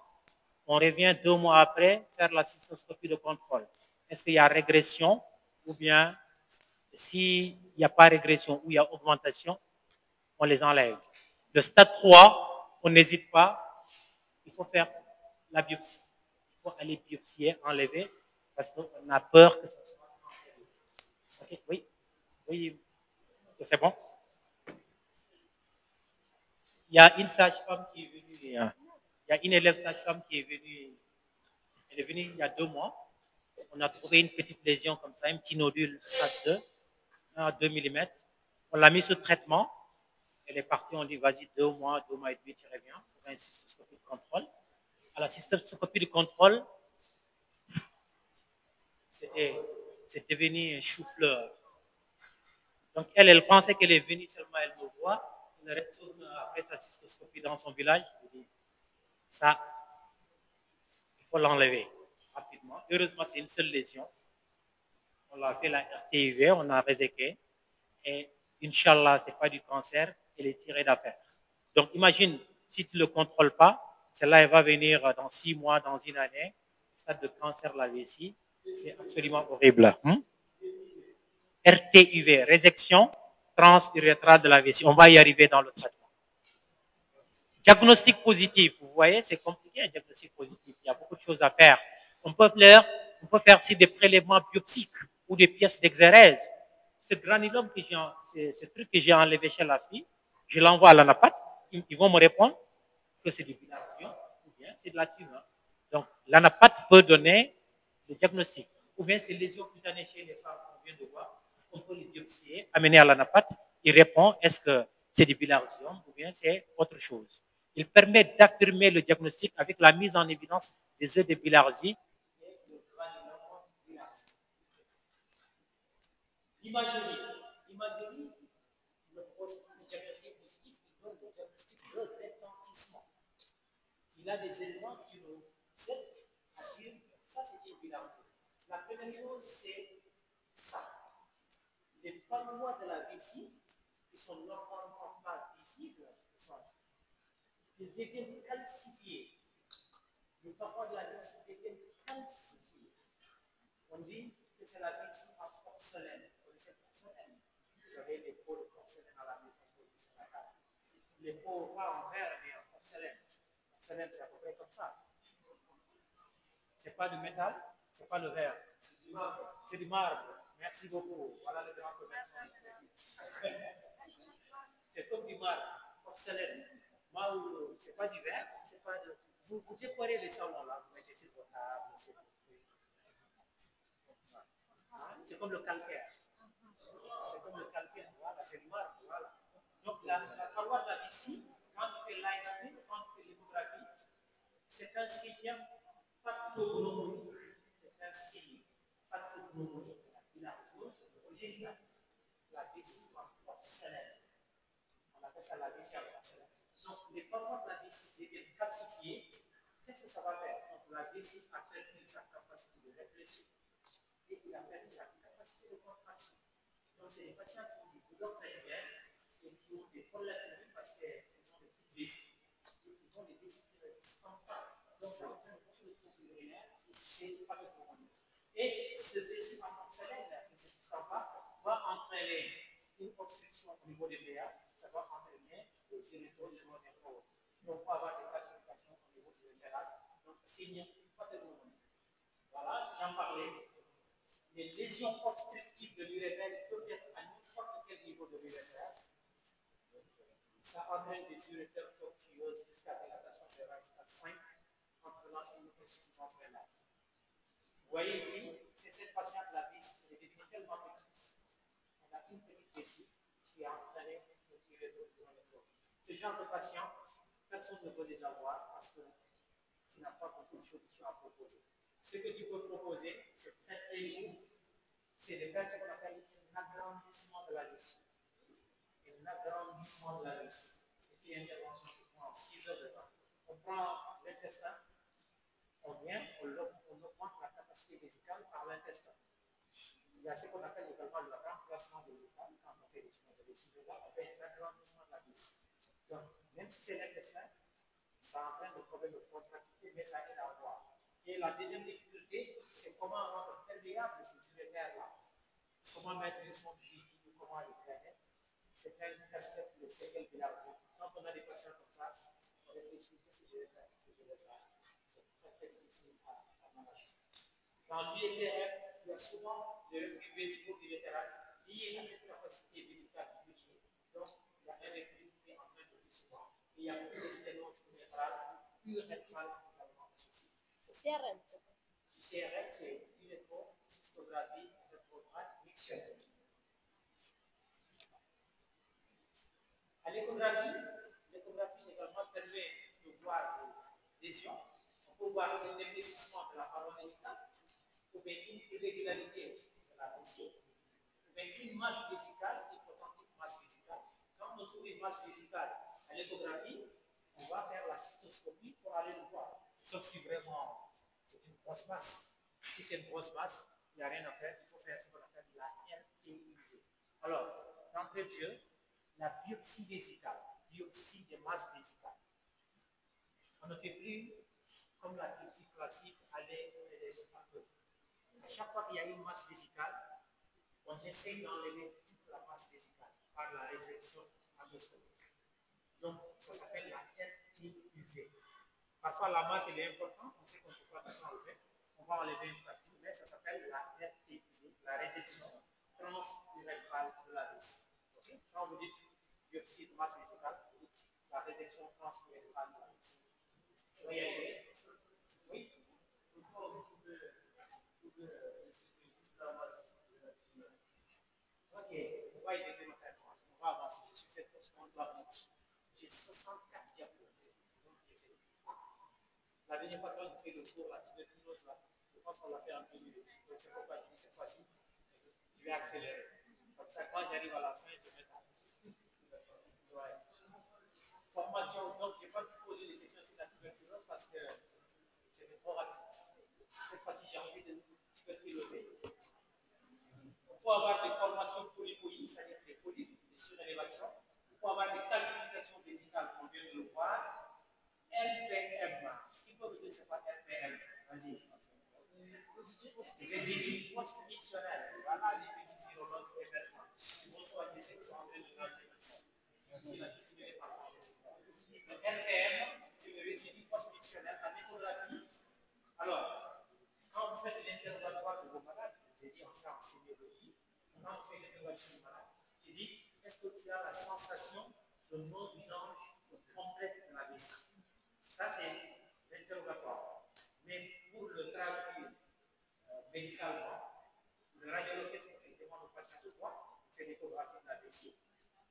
On revient 2 mois après faire la cystoscopie de contrôle. Est-ce qu'il y a régression ou bien s'il n'y a pas régression ou il y a augmentation, on les enlève. Le stade 3, on n'hésite pas, il faut faire la biopsie. Il faut aller biopsier, enlever, parce qu'on a peur que ça soit cancérisé. Okay? Oui, oui, c'est bon. Il y a une sage-femme qui est venue, il y a une élève sage-femme qui est venue, elle est venue il y a 2 mois. On a trouvé une petite lésion comme ça, un petit nodule stade 2, 1 à 2 mm. On l'a mis sous traitement. Elle est partie, on dit vas-y 2 mois et demi, tu reviens pour un cystoscopie de contrôle. À la cystoscopie de contrôle, c'est devenu un chou-fleur. Donc, elle pensait qu'elle est venue seulement, elle me voit, elle retourne après sa cystoscopie dans son village, elle dit, ça, il faut l'enlever rapidement. Heureusement, c'est une seule lésion. On a fait la RTUV, on a réséqué, et Inch'Allah, ce n'est pas du cancer, elle est tirée d'affaire. Donc, imagine, si tu ne le contrôles pas, celle-là, elle va venir dans 6 mois, dans une année, stade de cancer de la vessie, c'est absolument horrible. RTUV, résection transurétrale de la vessie. On va y arriver dans le traitement. Diagnostic positif, vous voyez, c'est compliqué un diagnostic positif. Il y a beaucoup de choses à faire. On peut faire aussi des prélèvements biopsiques ou des pièces d'exérèse. Ce granulome, ce truc que j'ai enlevé chez la fille, je l'envoie à l'anapathe. Ils vont me répondre que c'est du bilharzium ou bien c'est de la tumeur. Donc, l'anapathe peut donner le diagnostic. Ou bien c'est lésions cutanées chez les femmes qu'on vient de voir. On peut les biopsier, amener à l'anapathe. Il répond, est-ce que c'est du bilharzium ou bien c'est autre chose. Il permet d'affirmer le diagnostic avec la mise en évidence des œufs de bilharzie et le granulome bilharzie. L'imagerie. L'imagerie ne pose pas le diagnostic positif, il donne le diagnostic de retentissement. Il a des éléments qui nous aident à dire que ça c'est une bilharzie. La première chose, c'est ça. Les parois de la vessie, qui sont normalement pas visibles, ils deviennent calcifiés. Les parois de la vessie deviennent calcifiées. On dit que c'est la vessie en porcelaine. Vous connaissez porcelaine? Vous avez les pots de porcelaine à la maison posés sur la table. Les pots pas en verre, mais en porcelaine. Porcelaine, c'est à peu près comme ça. C'est pas du métal, c'est pas le verre. C'est du marbre. C'est du marbre. Merci beaucoup. Voilà le grand commerçant. C'est comme du marbre, porcelaine. C'est pas du verre, c'est pas de. Vous décorez les salons là, vous mettez sur vos tables, c'est comme le calcaire. C'est comme le calcaire, voilà, c'est du marbre, voilà. Donc la paroi de la vessie, quand on fait l'ASP, quand on fait l'échographie, c'est un signe pathognomonique. C'est un signe pathognomonique de la bilharziose originale. La vessie en porcelaine. On appelle ça la vessie en porcelaine. Donc, les parois de la vessie deviennent calcifiées. Qu'est-ce que ça va faire? Donc, la vessie a perdu sa capacité de répression et il a perdu sa capacité de contraction. Donc, c'est des patients qui ont des douleurs périnéales et qui ont des problèmes parce qu'ils ont des petites vessies. Ils ont des vessies qui ne distendent pas. Donc, ça entraîne beaucoup de troubles urinaires et c'est pas de problème. Et ce vessie en porcelaine qui ne se distend pas va entraîner une obstruction au niveau des BA, ça va entraîner des érythronécroses. Donc, on va avoir des calcifications au niveau du latéral. Donc, signe pathognomonique. Voilà, j'en parlais. Les lésions obstructives de l'urétère peuvent être à n'importe quel niveau de l'urétère. Ça entraîne des urétères tortueuses jusqu'à dilatation de stade 5, entraînant une insuffisance rénale. Vous voyez ici, c'est cette patiente, la vessie, elle est devenue tellement petite. On a une petite vessie qui a entraîné une urétère. Ce genre de patient, personne ne veut les avoir parce que tu n'as pas beaucoup de solutions à proposer. Ce que tu peux proposer, c'est très très lourd, c'est de faire ce qu'on appelle un agrandissement de la vessie. Un agrandissement de la vessie. C'est une intervention qui prend 6 heures de temps. On prend l'intestin, on vient, on augmente la capacité vésicale par l'intestin. Il y a ce qu'on appelle également le remplacement vésical. Quand on fait des tumeurs de vessie, on fait un agrandissement de la vessie. Donc, même si c'est l'intestin, ça entraîne le problème de contractilité, mais ça aide à voir. Et la deuxième difficulté, c'est comment rendre perméable ces urétères-là. Comment mettre une sonde Gigi ou comment les traîner. C'est un casse-tête de séquelles bilharziennes. Quand on a des patients comme ça, on réfléchit, qu'est-ce que je vais faire, qu'est-ce que je vais faire. C'est très très difficile à manager. Dans l'USRM, il y a souvent des reflux vésico-bilatéral liés à cette capacité vésicale diminuée. Donc, il y a un reflux qui est en train de plus souvent. Et il y a beaucoup de sténose urétrale également associée. CRM, c'est urétrocystographie rétrograde mixtionnaire. À l'échographie également permet de voir des lésions. peut voir un épaississement de la paroi vésicale, ou bien une irrégularité de la vessie, ou bien une masse vésicale, une potente masse vésicale. Quand on trouve une masse vésicale à l'échographie, on va faire la cystoscopie pour aller le voir. Sauf si vraiment c'est une grosse masse. Si c'est une grosse masse, il n'y a rien à faire, il faut faire ce qu'on appelle la RTUV. Alors, d'entrée de jeu, la biopsie vésicale, biopsie des masses vésicales. On ne fait plus comme la biopsie classique, aller un peu. À chaque fois qu'il y a une masse vésicale, on essaie d'enlever toute la masse vésicale par la résection endoscopique. Donc, ça s'appelle la RTUV. Parfois, la masse elle est importante, on sait qu'on ne peut pas tout enlever. On va enlever une partie, mais ça s'appelle la RTUV, la résection transurétrale de la vessie. Okay? Quand vous dites biopsie de masse vésicale, vous dites la résection transurétrale de la vessie. Oui, oui. Ok, on va y aider maintenant. On va avancer. Je suis fait pour ce compte là. J'ai 64 diapos. Donc, j'ai fait. La dernière fois, quand j'ai fait le cours, la tuberculose, là, je pense qu'on l'a fait en 2 minutes. Donc, c'est pourquoi je dis cette fois-ci, je vais accélérer. Comme ça, quand j'arrive à la fin, je vais ouais. Formation, donc, je n'ai pas pu poser des questions sur la tuberculose parce que c'était trop rapide. Cette fois-ci, j'ai envie de tuberculoser. On peut avoir des formations polypoïdes, c'est-à-dire des polypes, des surélévations. On peut avoir des calcifications vésicales, on vient de le voir. RPM. Qui peut me dire c'est quoi RPM? Vas-y. Résidus post-mictionnels. Voilà les petits virologues émergents. Ils vont soigner ceux qui sont en train de nager maintenant. Si la diffusion n'est pas progressive. Le RPM, c'est le résidu post-mictionnel en échographie. Alors, quand vous faites l'interrogatoire de vos malades, j'ai dit en ça en sémiologie, quand on fait l'interrogatoire du malade, tu dis, est-ce que tu as la sensation de non-vidange complète de la vessie? Ça, c'est l'interrogatoire. Mais pour le traduire médicalement, le radiologue, qu'est-ce qu'il fait? Il demande au patient de quoi? Il fait l'échographie de la vessie.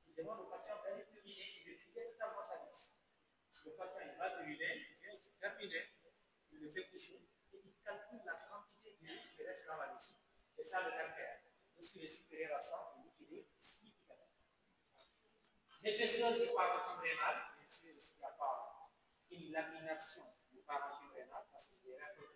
Il demande au patient d'aller uriner et de filer totalement sa vessie. Le patient, il va uriner, il vient terminer, il le fait coucher et il calcule la quantité d'urine qui reste dans la vessie. C'est ça le RPR. Lorsqu'il est supérieur à 100, il liquide significativement. L'épaisseur du parenchyme rénal, bien sûr, s'il n'y a pas une lamination du parenchyme rénal, parce que c'est des règles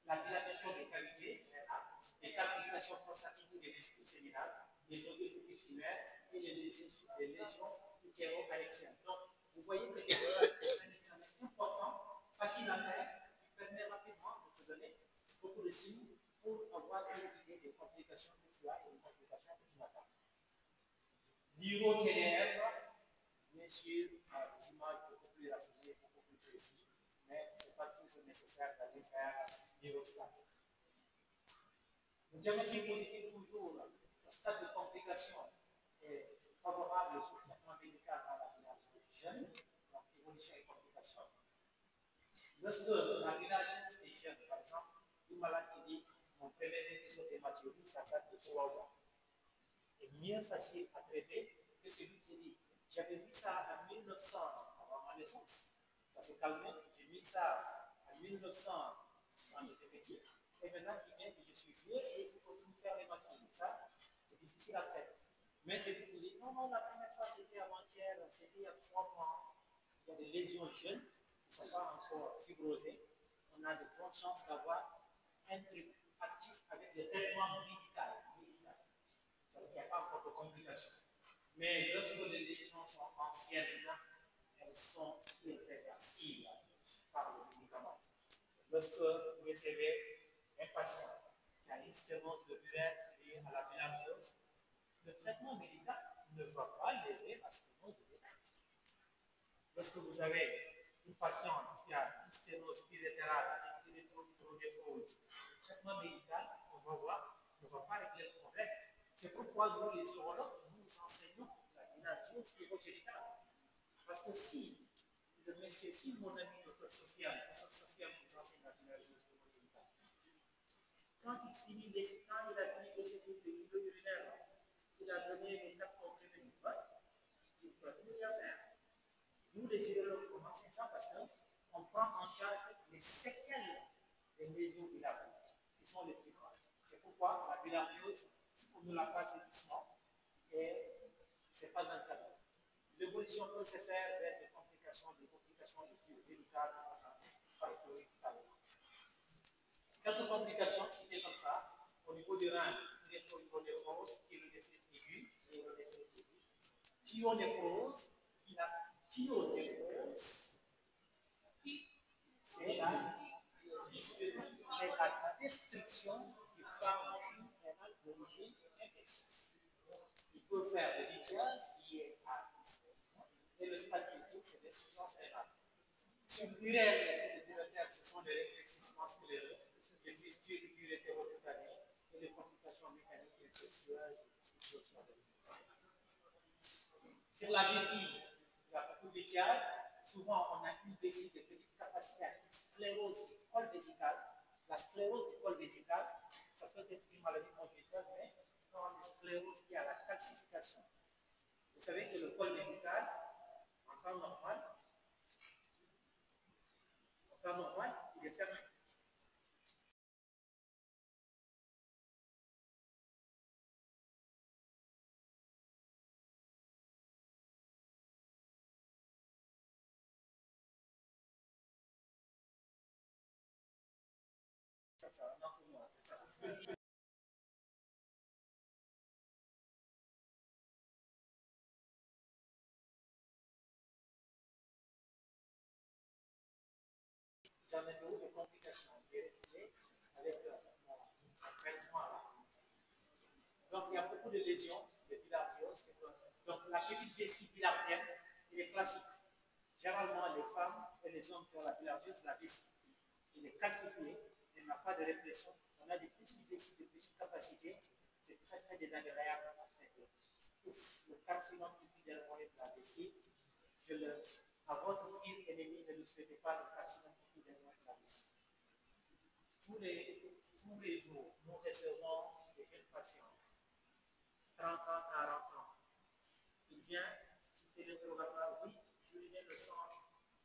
la dilatation des cavités rénales, les calcifications prostatiques ou des vésicules séminales, les nodules pulmonaires et les lésions utéro-annexiales. Donc, vous voyez que c'est un examen important, facile à faire, qui permet rapidement de te donner beaucoup de signes pour avoir une idée des complications que tu as et des complications que tu n'as pas. L'uro-TDF, bien sûr, des images beaucoup plus raffinées, beaucoup plus précises, mais ce n'est pas toujours nécessaire d'aller faire l'urostat. Le diagnostic positif, toujours, le stade de complication est favorable sur le traitement médical dans la village jeune, donc évolution et complications. Lorsque la village est jeune, par exemple, une malade qui dit mon premier épisode d'hématologie, ça date de 3 ans. Est mieux facile à traiter que celui qui dit j'avais vu ça en 1900 avant ma naissance, ça s'est calmé, j'ai vu ça en 1900 quand j'étais petit, et maintenant il vient que je suis vieux et il continue de faire les machines. Ça, c'est difficile à traiter. Mais celui qui dit non, non, la première fois c'était avant-hier, c'était il y a 3 mois, il y a des lésions jeunes qui ne sont pas encore fibrosées, on a de grandes chances d'avoir un truc actif avec le traitement médical. Il n'y a pas encore de complications. Mais lorsque les lésions sont anciennes, elles sont irréversibles par le médicament. Lorsque vous recevez un patient qui a une sténose lobulaire liée à la mélangeuse, le traitement médical ne va pas lever la sténose lobulaire. Lorsque vous avez une patiente qui a une sténose bilatérale avec érythrodépose, le traitement médical, on va voir, ne va pas régler le problème. C'est pourquoi nous, les urologues, nous enseignons la mélangeuse urogénitale. Parce que si le monsieur, si mon ami Dr Sofiane vous enseigne la mélangeuse urogénitale, quand il a fini de ses kilos urinaires, il a donné les 4 comprimés du vote, il ne peut plus rien faire. Nous, les urologues, commençons ça parce qu'on prend en charge les séquelles des lésions bilharziques qui sont les plus graves. C'est pourquoi la bilharziose, on ne la passe doucement et ce n'est pas un cadeau. L'évolution peut se faire vers des complications les plus délicates par le tout à l'heure. Quelques complications citées comme ça, au niveau du rein, au niveau des fosses, pyélonéphrite aiguë, pyonéphrose, c'est la destruction du parenchyme rénal d'origine infectieuse. Il peut faire de l'hygiène liée à et le stade critique, c'est l'insuffisance rénale. Sur l'urètre et sur les urétères, ce sont des rétrécissements scléreux, des fistures urétérocutanées et des complications mécaniques infectieuses. Sur la vessie, il y a beaucoup de lithiase. Souvent, on a une vessie de petite capacité à une sclérose du col vésical. La sclérose du col vésical, ça peut être une maladie congénitale, mais on a une sclérose qui a la calcification. Vous savez que le col vésical, en temps normal, il est fermé. J'en ai trouvé des complications avec un traitement là. Donc, il y a beaucoup de lésions de bilharziose. Donc, la petite vessie bilharzienne, il est classique. Généralement, les femmes et les hommes qui ont la bilharziose, la vessie, il est calcifié, il n'a pas de répression. On a des petites vessies de petite capacité, c'est très très désagréable à traiter. Le carcinome épidermoïde de la vessie, à votre pire ennemi, ne lui souhaitez pas le carcinome épidermoïde de la vessie. Tous les jours, nous recevons des jeunes patients, 30 ans, 40 ans. Il vient, il fait l'interrogatoire, oui, j'urinais le sang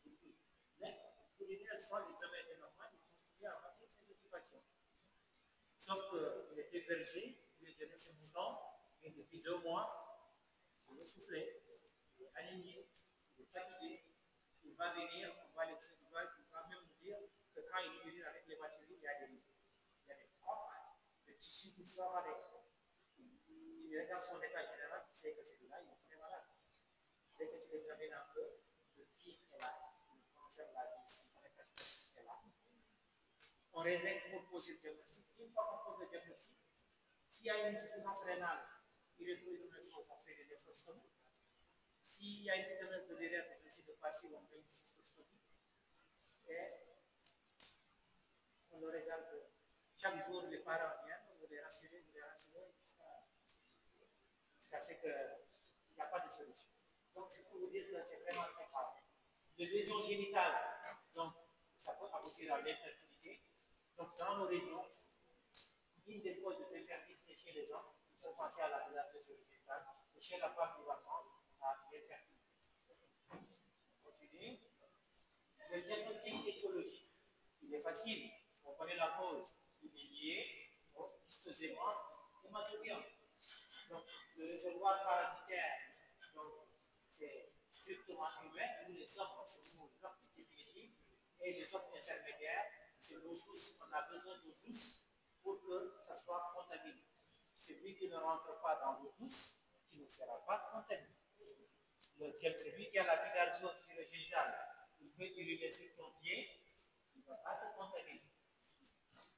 depuis. Mais uriner le sang, l'examen était normal, il continue à avoir ses occupations. Sauf qu'il était berger, il lui donnait ses moutons, et depuis 2 mois, il est soufflé, il est aligné, il est fatigué, il va venir, il va même nous dire que quand il urine avec les batteries, il y a des crocs de tissu qui sortent avec. Tu regardes son état général, tu sais que celui-là, il est très malade. Dès que tu l'examines un peu, le pire est là, le cancer de la vessie, est là. On réserve pour poser le diagnostic. Une fois qu'on pose le diagnostic, s'il y a une insuffisance rénale, il est trouvé de néphros, on fait des néphroscopies. S'il y a une sténose de l'urètre, on essaie de passer, on fait une cystoscopie. Et on le regarde. Chaque jour, les parents viennent, vous les rassurez jusqu'à ce qu'il n'y a pas de solution. Donc, c'est pour vous dire que c'est vraiment très grave. Les lésions génitales, donc, ça peut aboutir à l'infertilité. Donc, dans nos régions, une des causes de l'infertilité chez les hommes, il faut penser à la relation génitale, et chez la femme, il va prendre à l'infertilité. On continue. Le diagnostic étiologique, il est facile. On connaît la cause. Il est lié au histosement hématobien. Donc, le réservoir parasitaire, c'est strictement humain. Nous, les hommes, c'est nous, notre définitive. Et les autres intermédiaires, c'est l'eau douce. On a besoin d'eau douce pour que ça soit contaminé. Celui qui ne rentre pas dans l'eau douce, qui ne sera pas contaminé. Celui qui a la bilharziose urogénitale, il peut uriner sur ton pied, il ne va pas te contaminer.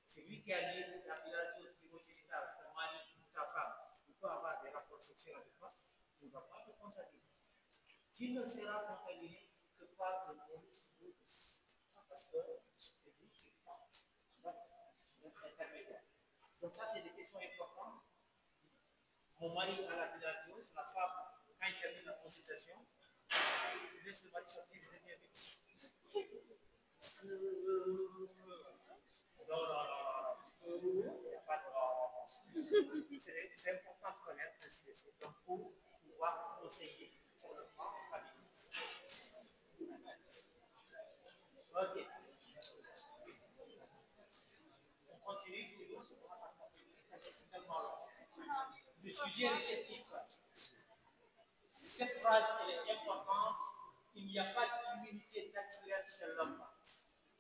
Celui qui a la bilharziose urogénitale, ton mari ou ta femme, il peut avoir des rapports sexuels avec toi, il ne va pas te contaminer. Tu ne seras contaminé que par le bonus d'eau douce. Parce que c'est lui qui prend notre intermédiaire. Donc ça, c'est des questions importantes. Mon mari a la bilharziose, la femme, quand il termine la consultation, je laisse le mari sortir, je reviens vite. Non. Il n'y a pas de. C'est important de connaître ainsi de suite. Donc, pour pouvoir conseiller sur le plan familial. Ok. Le sujet réceptif, cette phrase elle est importante. Il n'y a pas d'immunité naturelle chez l'homme.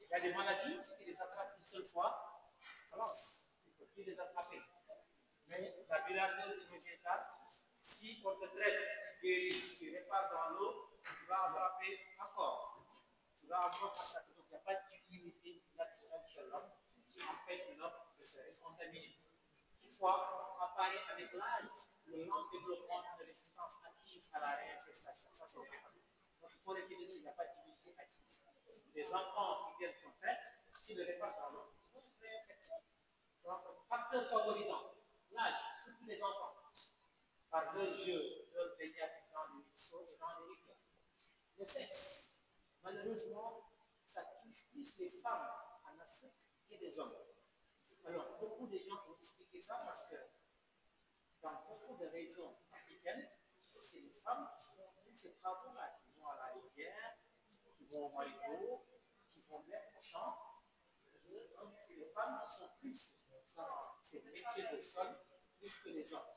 Il y a des maladies, si tu les attrapes une seule fois, France, tu ne peux plus les attraper. Mais la bilharziose immunitaire, si on te traite, tu guéris, tu répares dans l'eau, tu vas attraper encore. Tu vas encore attraper. Donc il n'y a pas d'immunité naturelle chez l'homme qui empêche l'homme de se contaminer. Toutefois, on apparaît avec l'âge le long développement de résistance acquise à la réinfestation. Ça, c'est important. Donc il faut retenir qu'il n'y a pas d'immunité acquise. Les enfants qui viennent qu'on traite, s'ils le réparent dans l'eau, ils vont se réinfecter. Donc, facteur favorisant, l'âge, surtout les enfants, par leur jeu, leur baignade dans les ruisseaux et dans les rivières. Le sexe, malheureusement, ça touche plus les femmes en Afrique que les hommes. Alors, beaucoup de gens ont expliqué ça parce que dans beaucoup de régions africaines, c'est les femmes qui font tous ces travaux-là, qui vont à la rivière, qui vont au marigot, qui vont même au champ. Donc, c'est les femmes qui sont plus dans ces métiers de sol plus que les hommes.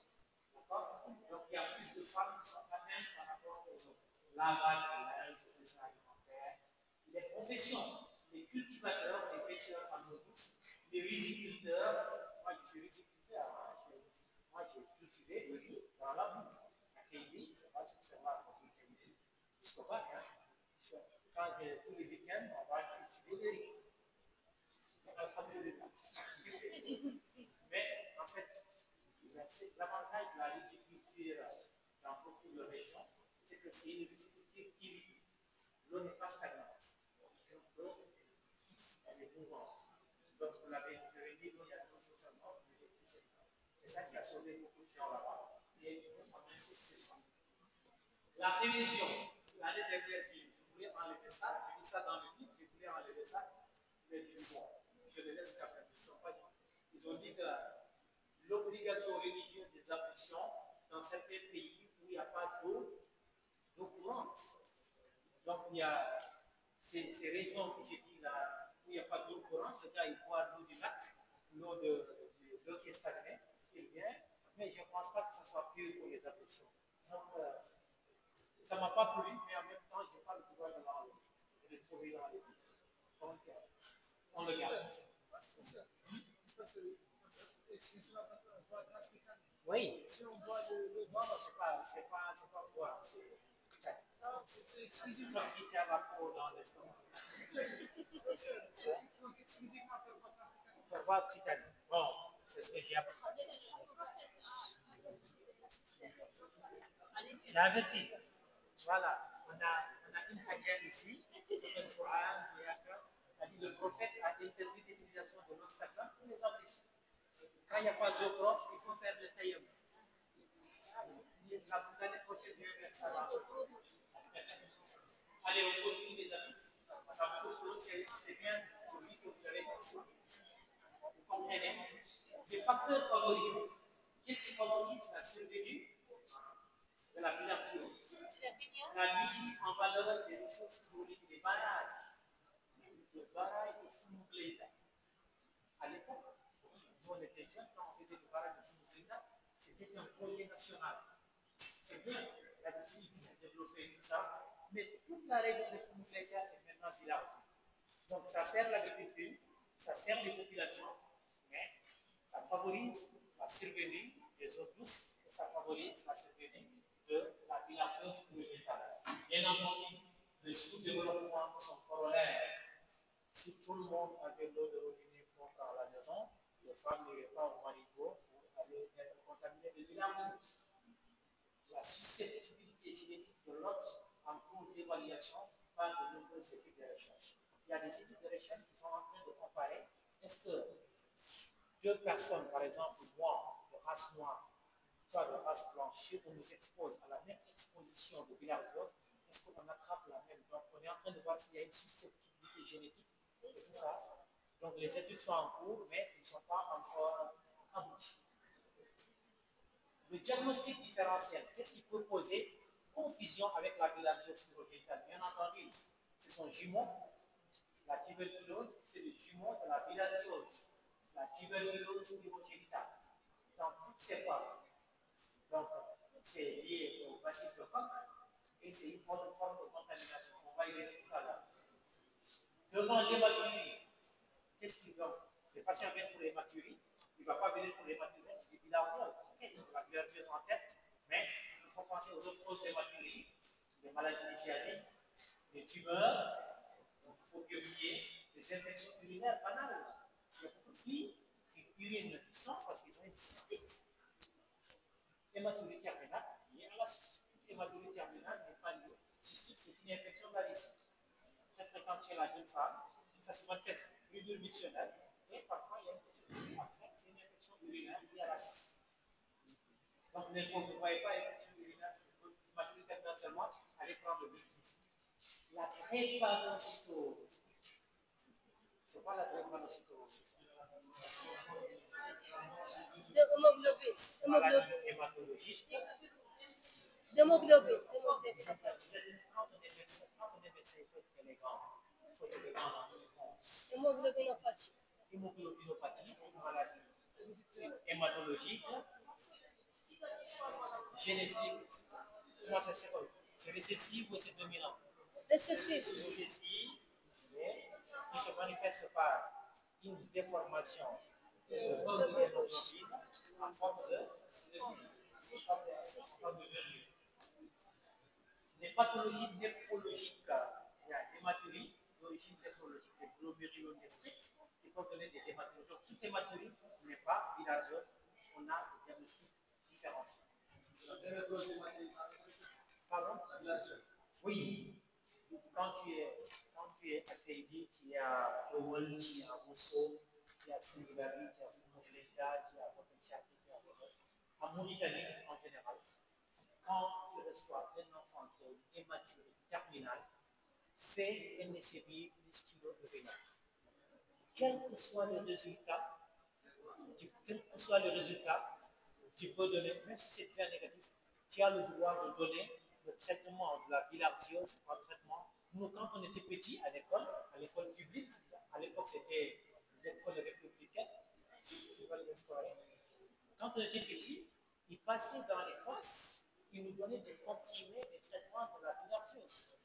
D'accord? Donc, il y a plus de femmes qui sont à même par rapport aux hommes. Lavage de linge, les alimentaires, les professions, les cultivateurs, les pêcheurs en eau douce, les riziculteurs. Moi, je suis riziculteur. Hein, moi, j'ai cultivé le riz dans la boue. La Kaili, je ne sais pas si c'est là pour le Kaili, jusqu'au bac. Hein. Quand tous les week-ends, on va cultiver le riz. Mais en fait, l'avantage de la riziculture dans beaucoup de régions, c'est que c'est une riziculture irriguée. L'eau n'est pas stagnante. L'eau, elle est mouvante. Donc, vous l'avez dit, l'eau, il y a deux choses à mort, c'est ça qui a sauvé beaucoup de gens là-bas. Et en principe, c'est ça. La religion, l'année dernière, je voulais enlever ça, j'ai mis ça dans le livre, je voulais enlever ça, mais j'ai dit bon, je le laisse quand même. Ils ont dit que l'obligation religieuse des ablutions dans certains pays où il n'y a pas d'eau courante. Donc il y a ces régions que j'ai dit là, où il n'y a pas d'eau courante, le gars il boit l'eau du lac, l'eau qui est stagnée, il vient, mais je ne pense pas que ce soit pur pour les ablutions. Donc, ça ne m'a pas plu, mais en même temps, je n'ai pas le pouvoir de l'enlever. Je l'ai trouvé dans les livres. Donc, on le garde. Oui. Si on boit le non, c'est pas boire. C'est exclusivement si tu as la peau dans l'estomac. Donc, exclusivement pour boire titane. Bon, c'est ce que j'ai appris. La vertu. Voilà, on a une hadith ici, le Coran, le prophète a interdit l'utilisation de l'eau stagnante pour les ablutions. Quand il n'y a pas d'eau propre, il faut faire le tayammum. L'année prochaine, je vais mettre ça là. Allez, on continue les amis. Ça beaucoup de choses, c'est bien, je dis que vous avez des choses. Vous comprenez? Les facteurs favorisés. Qu'est-ce qui favorise la survenue de la bilharziose? La mise en valeur des ressources hydrauliques des barrages. Le barrage de Fumugleita. À l'époque, nous on était jeunes, quand on faisait le barrage de Fumugleita, c'était un projet national. C'est bien, la Belgique s'est développée tout ça, mais toute la région de Fumugleita est maintenant bilharzique. Donc ça sert l'agriculture, ça sert les populations, mais ça favorise la survenue des eaux douces et ça favorise la survenue de la bilharziose végétale. Bien entendu, le sous-développement de son corollaire. Si tout le monde avait l'eau de robinet propre à la maison, les femmes n'iraient pas au marigot pour aller être contaminées de bilharziose. La susceptibilité génétique de l'hôte en cours d'évaluation par de nombreuses études de recherche. Il y a des études de recherche qui sont en train de comparer est-ce que deux personnes, par exemple, moi, de race noire, toi de race blanche, si on nous expose à la même exposition de bilharziose, est-ce qu'on attrape la même? Donc, on est en train de voir s'il y a une susceptibilité génétique et tout ça. Donc, les études sont en cours, mais ils ne sont pas encore aboutis. Le diagnostic différentiel, qu'est-ce qui peut poser confusion avec la bilharziose urogénitale? Bien entendu, ce sont jumeaux. La tuberculose, c'est le jumeau de la bilharziose. La tuberculose urogénitale. Dans toutes ces formes. Donc, c'est lié au bacille de Koch et c'est une autre forme de contamination. On va y revenir tout à l'heure. Devant l'hématurie, qu'est-ce qu'il veut? Le patient vient pour l'hématurie, il ne va pas venir pour l'hématurie, il dit bilharziose. Ok, la bilharziose en tête, mais il faut penser aux autres causes d'hématurie, les maladies initiasiques, les tumeurs, donc il faut biopsier, les infections urinaires banales. Il y a beaucoup de filles qui urinent du sang parce qu'ils ont une cystite. Hématurie terminale liée à la cystite. Toute hématurie terminale n'est pas liée. Cystite, c'est une infection de la vessie. Très fréquente chez la jeune femme. Ça se manifeste l'urine mictionnelle et parfois il y a une question. Après, c'est une infection urinaire liée à la cystite. Donc, vous ne voyez pas infection urinaire, hématurie terminale seulement, allez prendre le médicament. La drépanocytose. C'est pas la drépanocytose. De hémoglobine. Maladie hématologique. D'hémoglobine. Quand on est médecin, il faut être élégant. Il faut être élégant dans les réponses. Hémoglobinopathie. Hémoglobinopathie, une maladie hématologique, génétique. Comment ça s'appelle? C'est récessif ou c'est dominant? Récessif. Récessif, mais qui se manifeste par une déformation de l'hémoglobine en forme de verrue. Les pathologies néphrologiques, il y a l'hématurie d'origine néphrologique, les glomérulonéphrites, qui peuvent donner des hématuries. Donc, toute hématurie n'est pas bilharziose, on a des diagnostics différenciés. Pardon? Oui. Quand tu es académique, il y a Joel, il y a Rousseau, il y a Singulari, il y a Foucault-Leta, il y a Potenchaki, il y a Robert. En Mauritanie, en général, quand tu reçois un enfant qui a une hématurie terminale, fais un SCBI musculo-urinaire. Quel que soit le résultat, tu peux donner, même si c'est très négatif, tu as le droit de donner le traitement de la bilharziose en traitement. Nous, quand on était petit à l'école publique, à l'époque c'était l'école républicaine, quand on était petit, ils passaient dans les classes, ils nous donnaient des comprimés, des traitements de la bilharziose,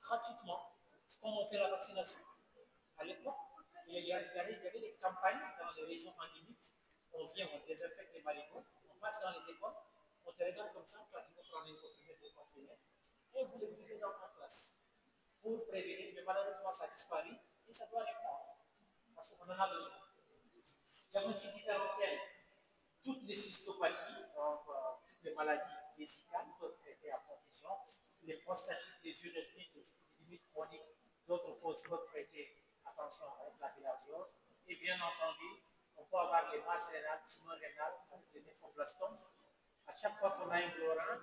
gratuitement. C'est comme on fait la vaccination. À l'époque, il y avait des campagnes dans les régions endémiques. On vient, on désinfecte les marigots, on passe dans les écoles, on te regarde comme ça, toi tu vas prendre une comprimée de comprimés, et vous les buvez dans la classe pour prévenir, mais malheureusement ça a disparu et ça doit répondre parce qu'on en a besoin. Diagnostic différentiel, toutes les cystopathies, donc toutes les maladies vésicales peuvent traiter à confusion, les prostatites, les urétrites, les épidémies chroniques, d'autres causes peuvent prêter attention avec la bilharziose. Et bien entendu, on peut avoir les masses rénales, tumeurs rénales, les néphroblastomes. À chaque fois qu'on a un glorant,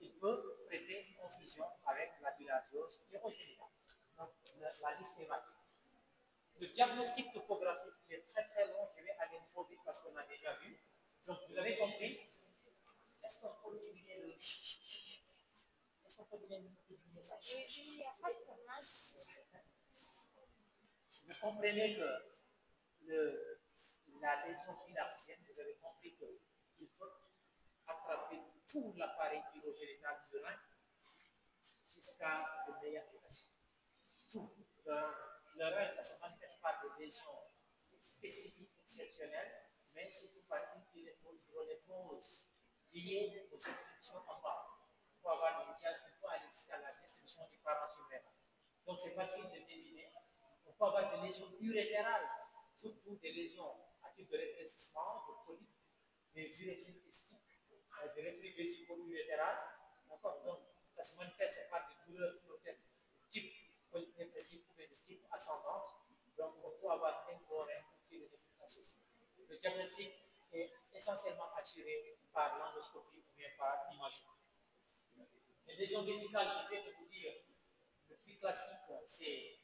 il peut prêter confusion avec la bilharziose urogénitale. Donc, la liste est vaste. Le diagnostic topographique est très très long, je vais aller trop vite parce qu'on a déjà vu. Donc, vous avez compris? Est-ce qu'on peut diminuer le... Est-ce qu'on peut diminuer ça? Vous comprenez que la lésion bilharzienne, vous avez compris qu'il peut attraper tout l'appareil urogénital du rein jusqu'à le meilleur état. Tout. Le rein, ça se manifeste par des lésions spécifiques, exceptionnelles, mais surtout par une hydronéphrose liée aux obstructions en bas. Il faut avoir des médias qui vont aller jusqu'à la destruction du parenchyme rénal. Donc c'est facile de deviner. On peut avoir des lésions urétérales, surtout des lésions à type de rétrécissement, de polypes, des urétrites kystiques, des reflux vésico-urétérales. D'accord? Donc ça se manifeste par des douleurs qui peuvent être de type polynéphrétique ou de type ascendante. Donc on peut avoir un gros rein qui est associé. Le diagnostic est essentiellement assuré par l'endoscopie ou bien par l'imagerie. Les lésions vésicales, je viens de vous dire, le plus classique, c'est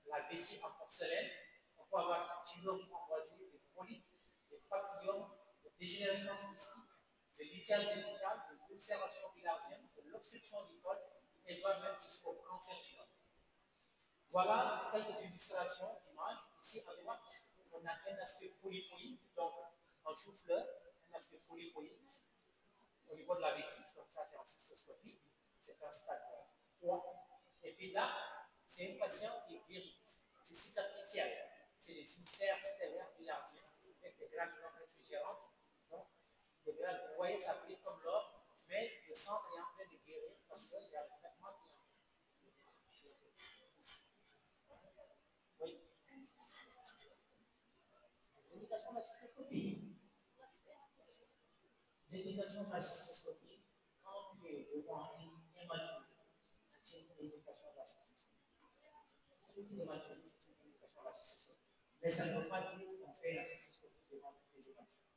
la vessie en porcelaine. On peut avoir du tumeur framboisier, des polypes, des papillomes, des dégénérescences cystiques, des lithiases vésicales, de l'ulcération bilharzienne, de l'obstruction du col, et va même jusqu'au cancer du col. Voilà quelques illustrations d'images. Ici à droite, on a un aspect polypoïde, donc en chou-fleur, un aspect polypoïde. au niveau de la V6, donc ça c'est en cystoscopie, c'est un stade 3. Et puis là, c'est une patiente qui est guérie. C'est cicatriciel. C'est des ulcères stellaires élargis avec des granules réfrigérantes. Donc, des granules, vous voyez, ça brille comme l'or, mais le centre est en train de guérir parce qu'il y a le traitement qui est en oui. L'indication de la cystoscopie. L'indication de la cystoscopie, quand tu es devant une hématologie, c'est une indication de la cystoscopie. Toute une hématologie, c'est une indication de la cystoscopie. Mais ça ne veut pas dire qu'on fait la cystoscopie devant toutes les hématuries.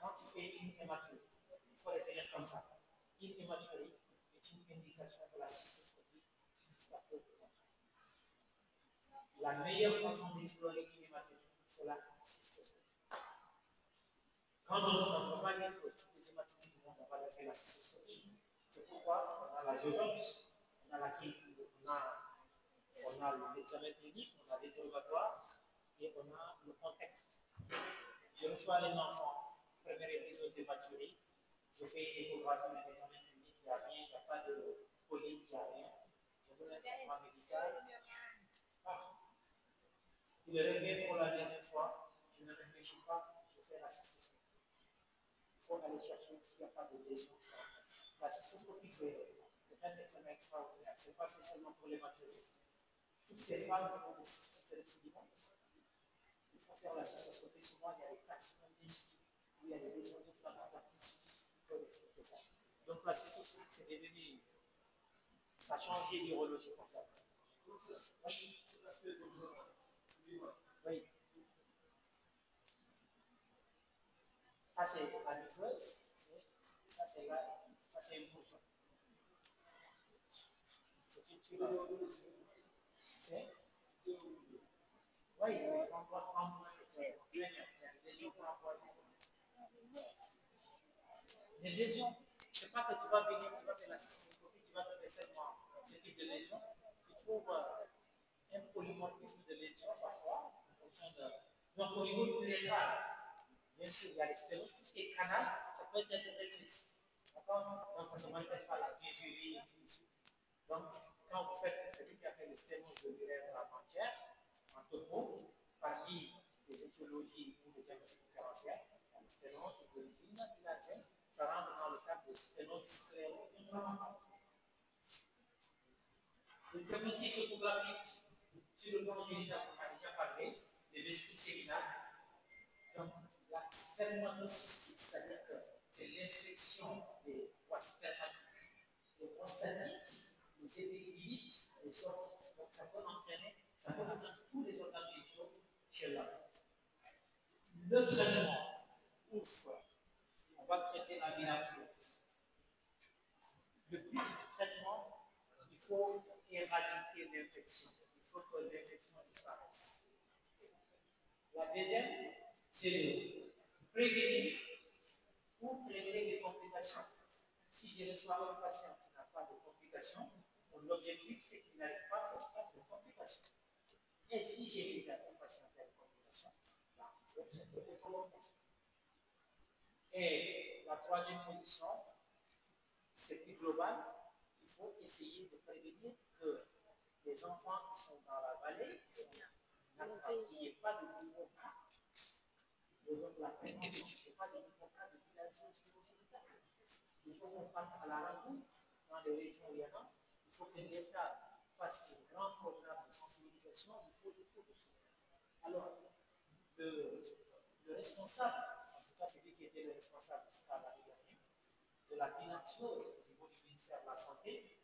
Quand tu fais une hématurie, il faut les tenir comme ça. Une hématurie est une indication de la cystoscopie jusqu'à peu de contraire. La meilleure façon d'explorer une hématurie, c'est la cystoscopie. Quand on ne peut pas dire que toutes les hématuries du monde, on va faire la cystoscopie, c'est pourquoi on a la géologie, on a la clinique, on a l'examen clinique, on a l'interrogatoire et on a le contexte. Je reçois un enfant, premier épisode de maturie, je fais une échographie, un examen clinique, il n'y a rien, il n'y a pas de polype, il n'y a rien. Je donne un traitement médical. Ah. Il revient pour la deuxième fois, je ne réfléchis pas, je fais la cystoscopie. Il faut aller chercher s'il n'y a pas de lésion. La cystoscopie, c'est un examen extraordinaire. Ce n'est pas fait seulement pour les maturités. Toutes ces femmes qui ont des cystes récidivantes, il faut faire la cystoscopie. Souvent, il y a des carcinomes d'insuline, où il y a des lésions inflammatoires d'insuline qui peuvent expliquer ça. Donc, la cystoscopie, c'est devenu. Ça a changé l'urologie complètement. Oui, c'est parce que oui. Ça, c'est la muqueuse. Ça, c'est là. Ça, c'est une bouche. C'est une tube. C'est oui, c'est framboise. Les lésions, je ne sais pas que tu vas venir, tu vas faire la cystoscopie, tu vas te faire seulement ce type de lésion. Tu trouves un polymorphisme de lésions parfois, en fonction de. Donc, au niveau du rétral, bien sûr, il y a les sténoses, tout ce qui est canal, ça peut être rétréci. D'accord? Donc, ça ne se manifeste pas la dysurie, et ainsi de suite. Donc, quand vous faites celui qui a fait les sténoses de l'urètre avant-hier, en topo, parmi les étiologies ou les diagnostics différentiels, les sténoses d'origine bilatienne, ça rentre dans le cadre de sténose scléro-inflammatoire. Le diagnostic topographique sur le plan génital, on a déjà parlé, les vescicules séminales. Donc, la spermatocystique, c'est-à-dire que c'est l'infection des voies spermatiques, les prostatites, les épidémites, les sortites. Donc, ça peut entraîner tous les organes génitaux chez l'homme. Le traitement, ouf, on va traiter la bilharziose. Le but du traitement, il faut éradiquer l'infection. Il faut que l'infection disparaisse. La deuxième, c'est de prévenir ou prévenir des complications. Si je reçois un patient qui n'a pas de complications, mon objectif, c'est qu'il n'arrive pas au stade de complications. Et si j'ai déjà un patient qui a des complications, là, il faut traiter les complications. Et la troisième position, c'est plus global. Il faut essayer de prévenir que les enfants qui sont dans la vallée, qu'il n'y ait pas de nouveaux cas. Donc, la prévention, il n'y a pas de nouveaux cas de bilharziose urogénitale. Il faut qu'on parte à la rencontre dans les régions où il y en a. Il faut que l'État fasse un grand programme de sensibilisation. Il faut. Alors, le responsable, en tout cas, c'est lui qui était le responsable de la bilharziose au niveau du ministère de la Santé.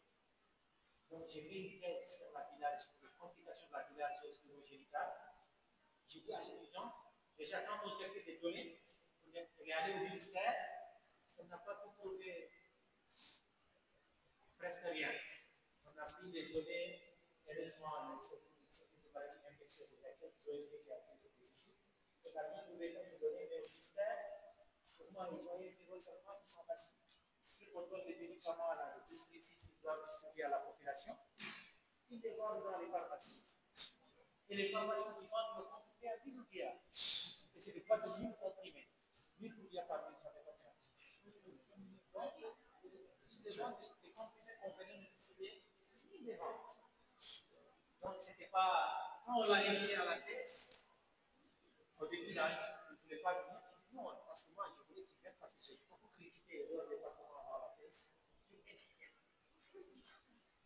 Donc, j'ai fait une thèse sur la bilharziose, les complications de la bilharziose urogénitale. J'ai dit à l'étudiante, déjà, quand on cherchait des données, elle est allée au ministère, on n'a pas pu trouver presque rien. On a pris des données, heureusement, c'est pas une infection de laquelle ils ont été qui a quelques décisions. On a bien trouvé quelques données, mais au ministère, pour moi, ils ont été seulement, ils sont assis. Si on donne des médicaments à la distribution qui doivent distribuer à la population, ils les vendent dans les pharmacies. Et les pharmacies, ils vendent le comprimé à 1000 roupias. Et ce n'est pas de 1000 comprimés. 1000 roupias par 1000, ça fait pas les comprimés qu'on venait de distribuer, ni les ventes. Donc, c'était pas. Quand on l'a invité à la thèse, au début, là, il ne voulait pas venir. Il dit non, parce que moi, je voulais qu'il vienne parce que j'ai beaucoup critiqué le département avant la thèse.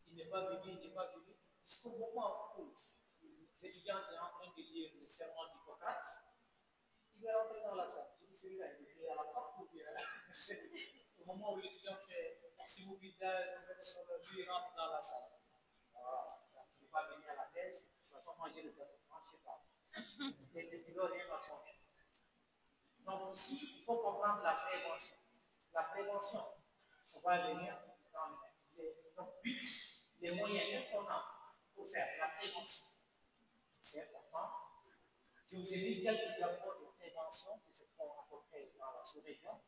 Il n'est pas venu, il n'est pas venu. Jusqu'au moment où les étudiants étaient en train de lire le serment d'Hippocrate, il est rentré dans la salle. Je dis celui-là, il est crié à la porte ou bien. Au moment où l'étudiant fait merci beaucoup, lui, il rentre dans la salle. Voilà. Je ne vais pas venir à la thèse, je ne vais pas manger le gâteau, je ne sais pas. Il ne doit rien à changer. Donc ici, il faut comprendre la prévention. La prévention, on va venir dans donc, but, les moyens, qu'est-ce qu'on a pour faire la prévention? C'est important. Je vous ai dit quelques apports de prévention qui se font à peu près dans la sous-région.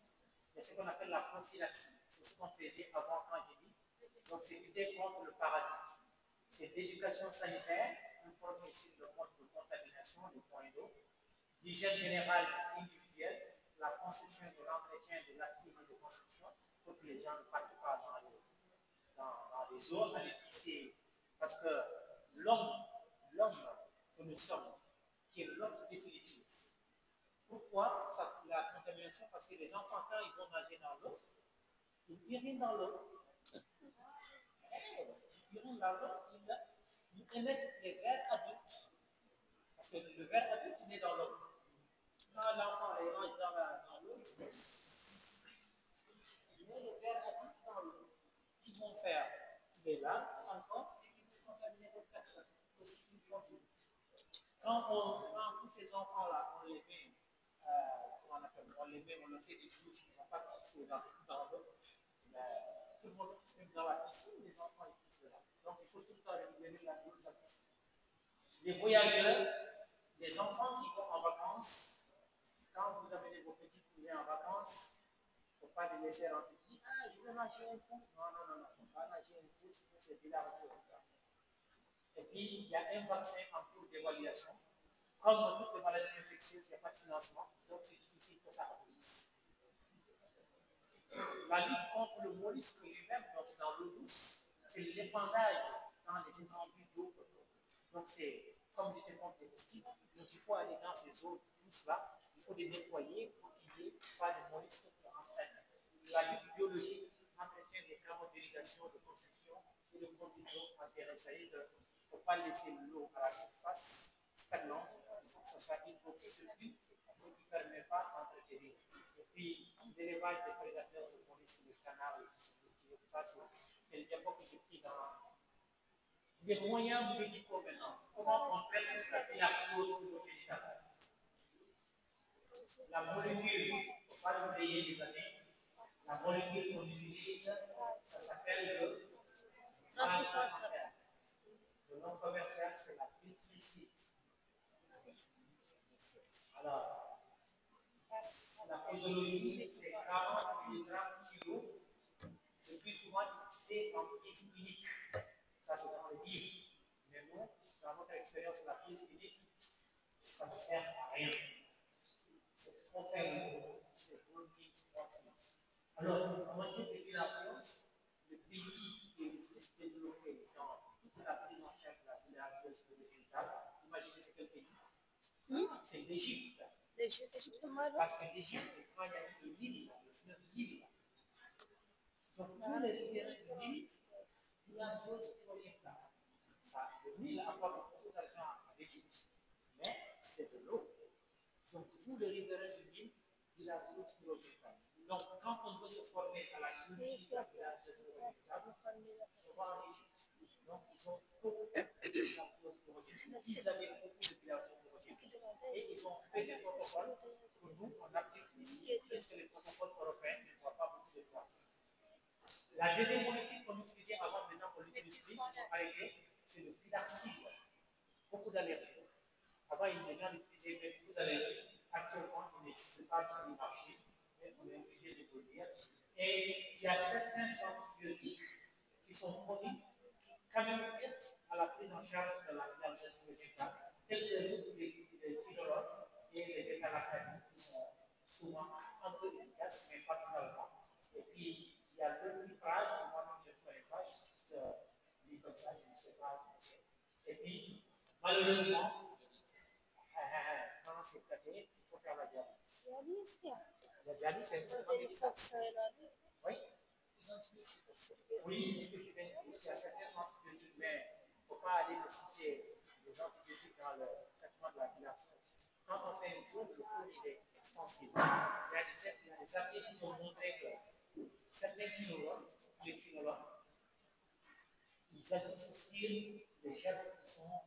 Il y a ce qu'on appelle la prophylaxie. C'est ce qu'on faisait avant quand j'ai dit. Donc, c'est lutter contre le parasite. C'est l'éducation sanitaire, nous formons ici le mode de contamination, les points d'eau, l'hygiène générale individuelle, la construction de l'entretien de l'activité de construction pour que les gens ne partent pas dans les eaux, aller pisser. Parce que l'homme que nous sommes, qui est l'homme définitif, pourquoi la contamination? Parce que les enfants, quand ils vont nager dans l'eau, ils urinent dans l'eau. Ils urinent dans l'eau, ils émettent les vers adultes. Parce que le ver adulte, il est dans l'eau. Quand l'enfant nage dans l'eau, il met les vers adultes dans l'eau. Qu'ils vont faire des larves encore et qui vont contaminer d'autres personnes. Aussi, quand tous ces enfants-là, on les met, comment on appelle, on les met, on leur fait des douches, ils ne vont pas pisser dans l'eau. Tout le monde pisse même dans la piscine, les enfants ils pissent là. Donc il faut tout le temps réguler la douche à la piscine. Les voyageurs, les enfants qui vont en vacances, quand vous amenez vos petits cousins en vacances, il ne faut pas les laisser rentrer. Ah, je vais nager un coup. Non, non, non, non, il ne faut pas nager un coup, sinon c'est délargé comme ça. Et puis, il y a un vaccin en cours d'évaluation. Comme dans toutes les maladies infectieuses, il n'y a pas de financement, donc c'est difficile que ça aboutisse. La lutte contre le mollusque lui-même, donc dans l'eau douce, c'est l'épandage dans les étendues d'eau. Donc c'est comme lutter contre les moustiques. Donc il faut aller dans ces eaux douces-là, il faut les nettoyer pour qu'il n'y ait pas de mollusques qui entraînent. La lutte biologique entretient des canaux d'irrigation, de construction et de conduite d'eau en terre. C'est-à-dire qu'il ne faut pas laisser l'eau à la surface stagnante, il faut que ce soit une eau qui circule et qui ne permet pas d'entretenir. Et puis l'élevage des prédateurs de mollusques, des canards, ça c'est le diapo que j'ai pris dans des moyens médicaux maintenant. Comment on traite la bilharziose urogénitale? La molécule, il ne faut pas l'oublier les années, la molécule qu'on utilise, ça s'appelle le transitaire. Le nom commercial, c'est la pétricite. Alors, la posologie, c'est 40 mg kg, le plus souvent utilisé en prise unique. Ça, c'est dans les livres. Mais nous, dans notre expérience, la prise unique, ça ne sert à rien. C'est trop faible. Alors, en matière d'épilation, le pays qui est le plus développé dans toute la prise en charge de la bilharziose urogénitale, imaginez c'est quel pays? C'est l'Égypte. Parce que l'Égypte, quand il y a eu le Nil, le fleuve Nil, donc tous les riverains du Nil, bilharziose urogénitale. Le Nil apporte beaucoup d'argent à l'Égypte, mais c'est de l'eau. Donc tous les riverains du Nil, bilharziose urogénitale. Donc quand on veut se former à la chirurgie de la bilharziose urogénitale, on va en Égypte. Donc ils ont beaucoup de bilharziose urogénitale. Ils avaient beaucoup de bilharziose urogénitale. Et ils ont fait des protocoles que nous, on applique ici, puisque les protocoles européens ne voient pas beaucoup de bilharziose. La deuxième molécule qu'on utilisait avant, maintenant qu'on l'utilise plus, ils ont arrêté, c'est le pilarcide. Beaucoup d'allergies. Avant, les gens l'utilisaient, mais beaucoup d'allergies. Actuellement, il n'existe pas sur le marché, mais on est obligé de le dire. Et il y a certains antibiotiques qui sont connus, qui quand même aident à la prise en charge de la bilharziose urogénitale, tels que les autres, les tylones et les bêta-lactamines, qui sont souvent un peu efficaces, mais pas totalement. Et puis, il y a le Lipraz, Malheureusement, quand c'est traité, il faut faire la dialyse. La dialyse, c'est extrêmement médical. Oui. Oui, c'est ce que je viens de dire. Il y a certains antibiotiques, mais il ne faut pas aller me citer les antibiotiques dans le traitement de la dilation. Quand on fait une courbe, le cours il est extensible. Il y a des articles qui ont montré que certains quinolones, ils associent les germes qui sont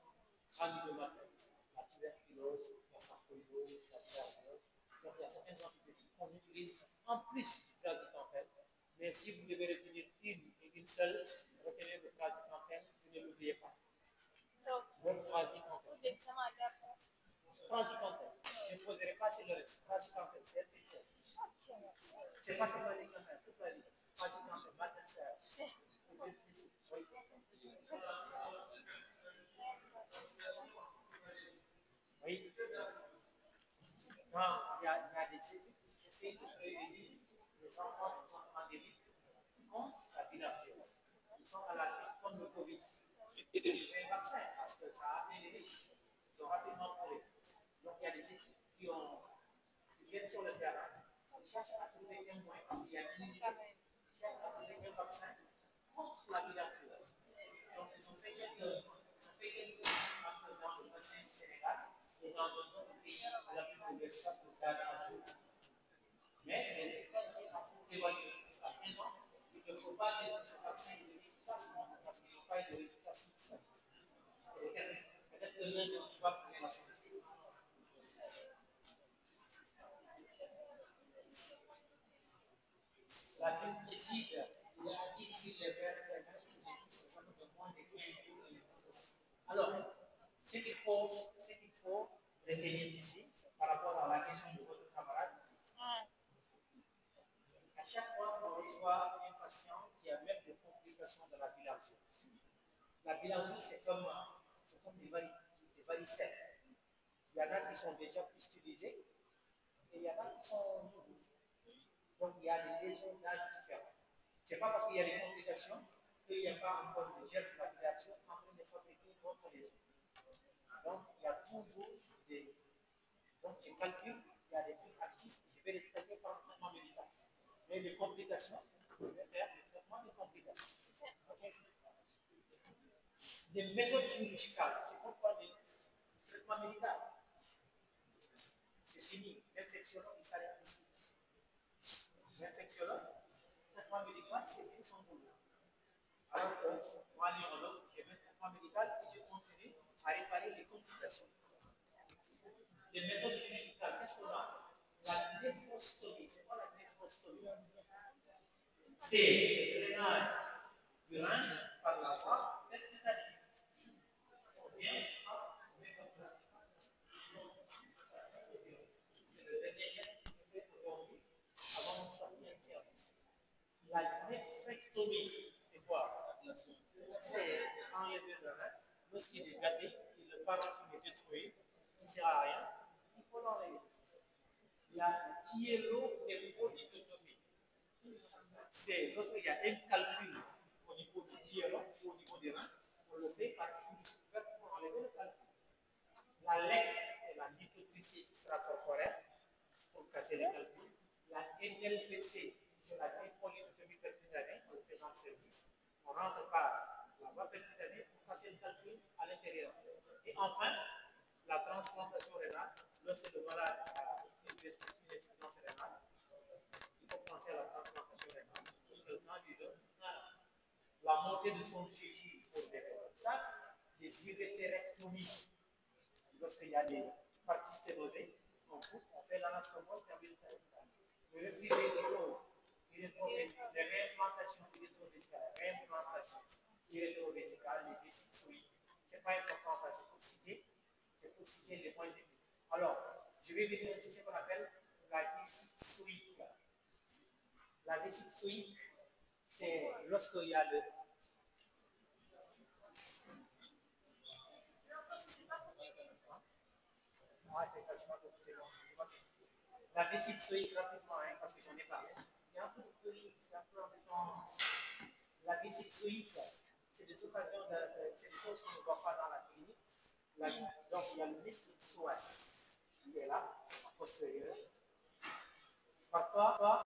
granulomateux. La tuberculose, la sarcoïdose, la tuberculose. Donc il y a certains antibiotiques qu'on utilise en plus du praziquantel. Mais si vous devez retenir une et une seule, retenez le praziquantel, ne l'oubliez pas. Le praziquantel. Praziquantel. Je ne poserai pas sur le reste. Praziquantel, c'est quelque chose. Je ne sais pas si c'est un examen toute la vie. Praziquantel, matin, c'est. Oui. Oui. Non, il y a des études qui essaient de prévenir les enfants qui sont endémiques contre la bilharziose. Ils sont allergiques contre le Covid. Il y a un vaccin parce que ça a atteint les riches. Ils ont rapidement trouvé. Donc il y a des équipes qui viennent sur le terrain, qui cherchent à trouver un moyen parce qu'il y a une unité, qui cherchent à trouver un vaccin contre la bilharziose. Donc ils ont fait quelques dans le bassin du Sénégal et dans d'autres pays de l'Afrique de l'Ouest pour faire un jour. Mais les effets ont évalué jusqu'à 15 ans et ne peuvent pas dire que ce vaccin est efficacement parce qu'ils n'ont pas eu de résultats significatifs. C'est des questions. Peut-être que l'un d'eux va trouver la solution. La pulmicide, il y a difficile de faire qui sont de moins de 15 jours. Alors, ce qu'il faut retenir ici, par rapport à la question de votre camarade, à chaque fois qu'on reçoit un patient qui a même des complications de la bilharziose. La bilharziose, c'est comme des varicelles. Il y en a qui sont déjà plus utilisés et il y en a qui sont nouveaux. Donc, il y a des lésions d'âge différents. Ce n'est pas parce qu'il y a des complications qu'il n'y a pas encore de germes de la bilharziose en train de fabriquer d'autres lésions. Donc, il y a toujours des. Donc, je calcule, il y a des trucs actifs, je vais les traiter par le traitement médical. Mais les complications, je vais faire le traitement des complications. Okay. Des méthodes chirurgicales, c'est pourquoi des traitements médicaux. C'est fini. L'infectiologue, il s'arrête ici. L'infectiologue, le traitement médical, c'est fini son boulot. Alors que moi, neurologue, j'ai un traitement médical et je continue à réparer les complications. Les méthodes chirurgicales, qu'est-ce qu'on a? La néphrostomie. C'est quoi la néphrostomie? C'est le drainage du rein par la voie percutaneuse. Bien, on met comme ça. C'est le dernier geste que je fais aujourd'hui avant de sortir de service. La néphrectomie, c'est quoi? C'est enlever le rein. Lorsqu'il est gâté, le parenchyme est détruit, il ne sert à rien, il faut l'enlever. La pyélonéphrodichotomie, c'est lorsqu'il y a un calcul au niveau du pyélon ou au niveau des reins, on le fait par chirurgie pour enlever le calcul. La LEC, c'est la lithotricée extracorporelle pour casser les calculs. La NLPC, c'est la néphrolithotomie percutanée, on le fait dans le service. On rentre par la voie percutanée pour casser le calcul à l'intérieur. Et enfin, la transplantation rénale, lorsque le malade a une insuffisance rénale, il faut penser à la transplantation rénale. Le temps lui donne la montée de son GG pour des obstacles, des urétérectomies. Lorsqu'il y a des parties sténosées, on coupe, on fait l'anastomose terminale. Le reflux vésicaux, les réimplantations urétrovésicales, les vésicoïdes. Ce n'est pas important, ça, c'est pour citer les points de vue. Alors, je vais venir ici ce qu'on appelle la vésite souïque. La vésite souïque, c'est lorsqu'il y a le. Ah, c'est quasiment tout, c'est bon. La vésite souïque, rapidement, hein, parce que j'en ai parlé. Il y a un peu de bruit, c'est un peu embêtant. La vésite souïque, c'est des occasions, c'est des choses qu'on ne voit pas dans la clinique. Donc, il y a le muscle psoas qui est là, postérieur. Parfois,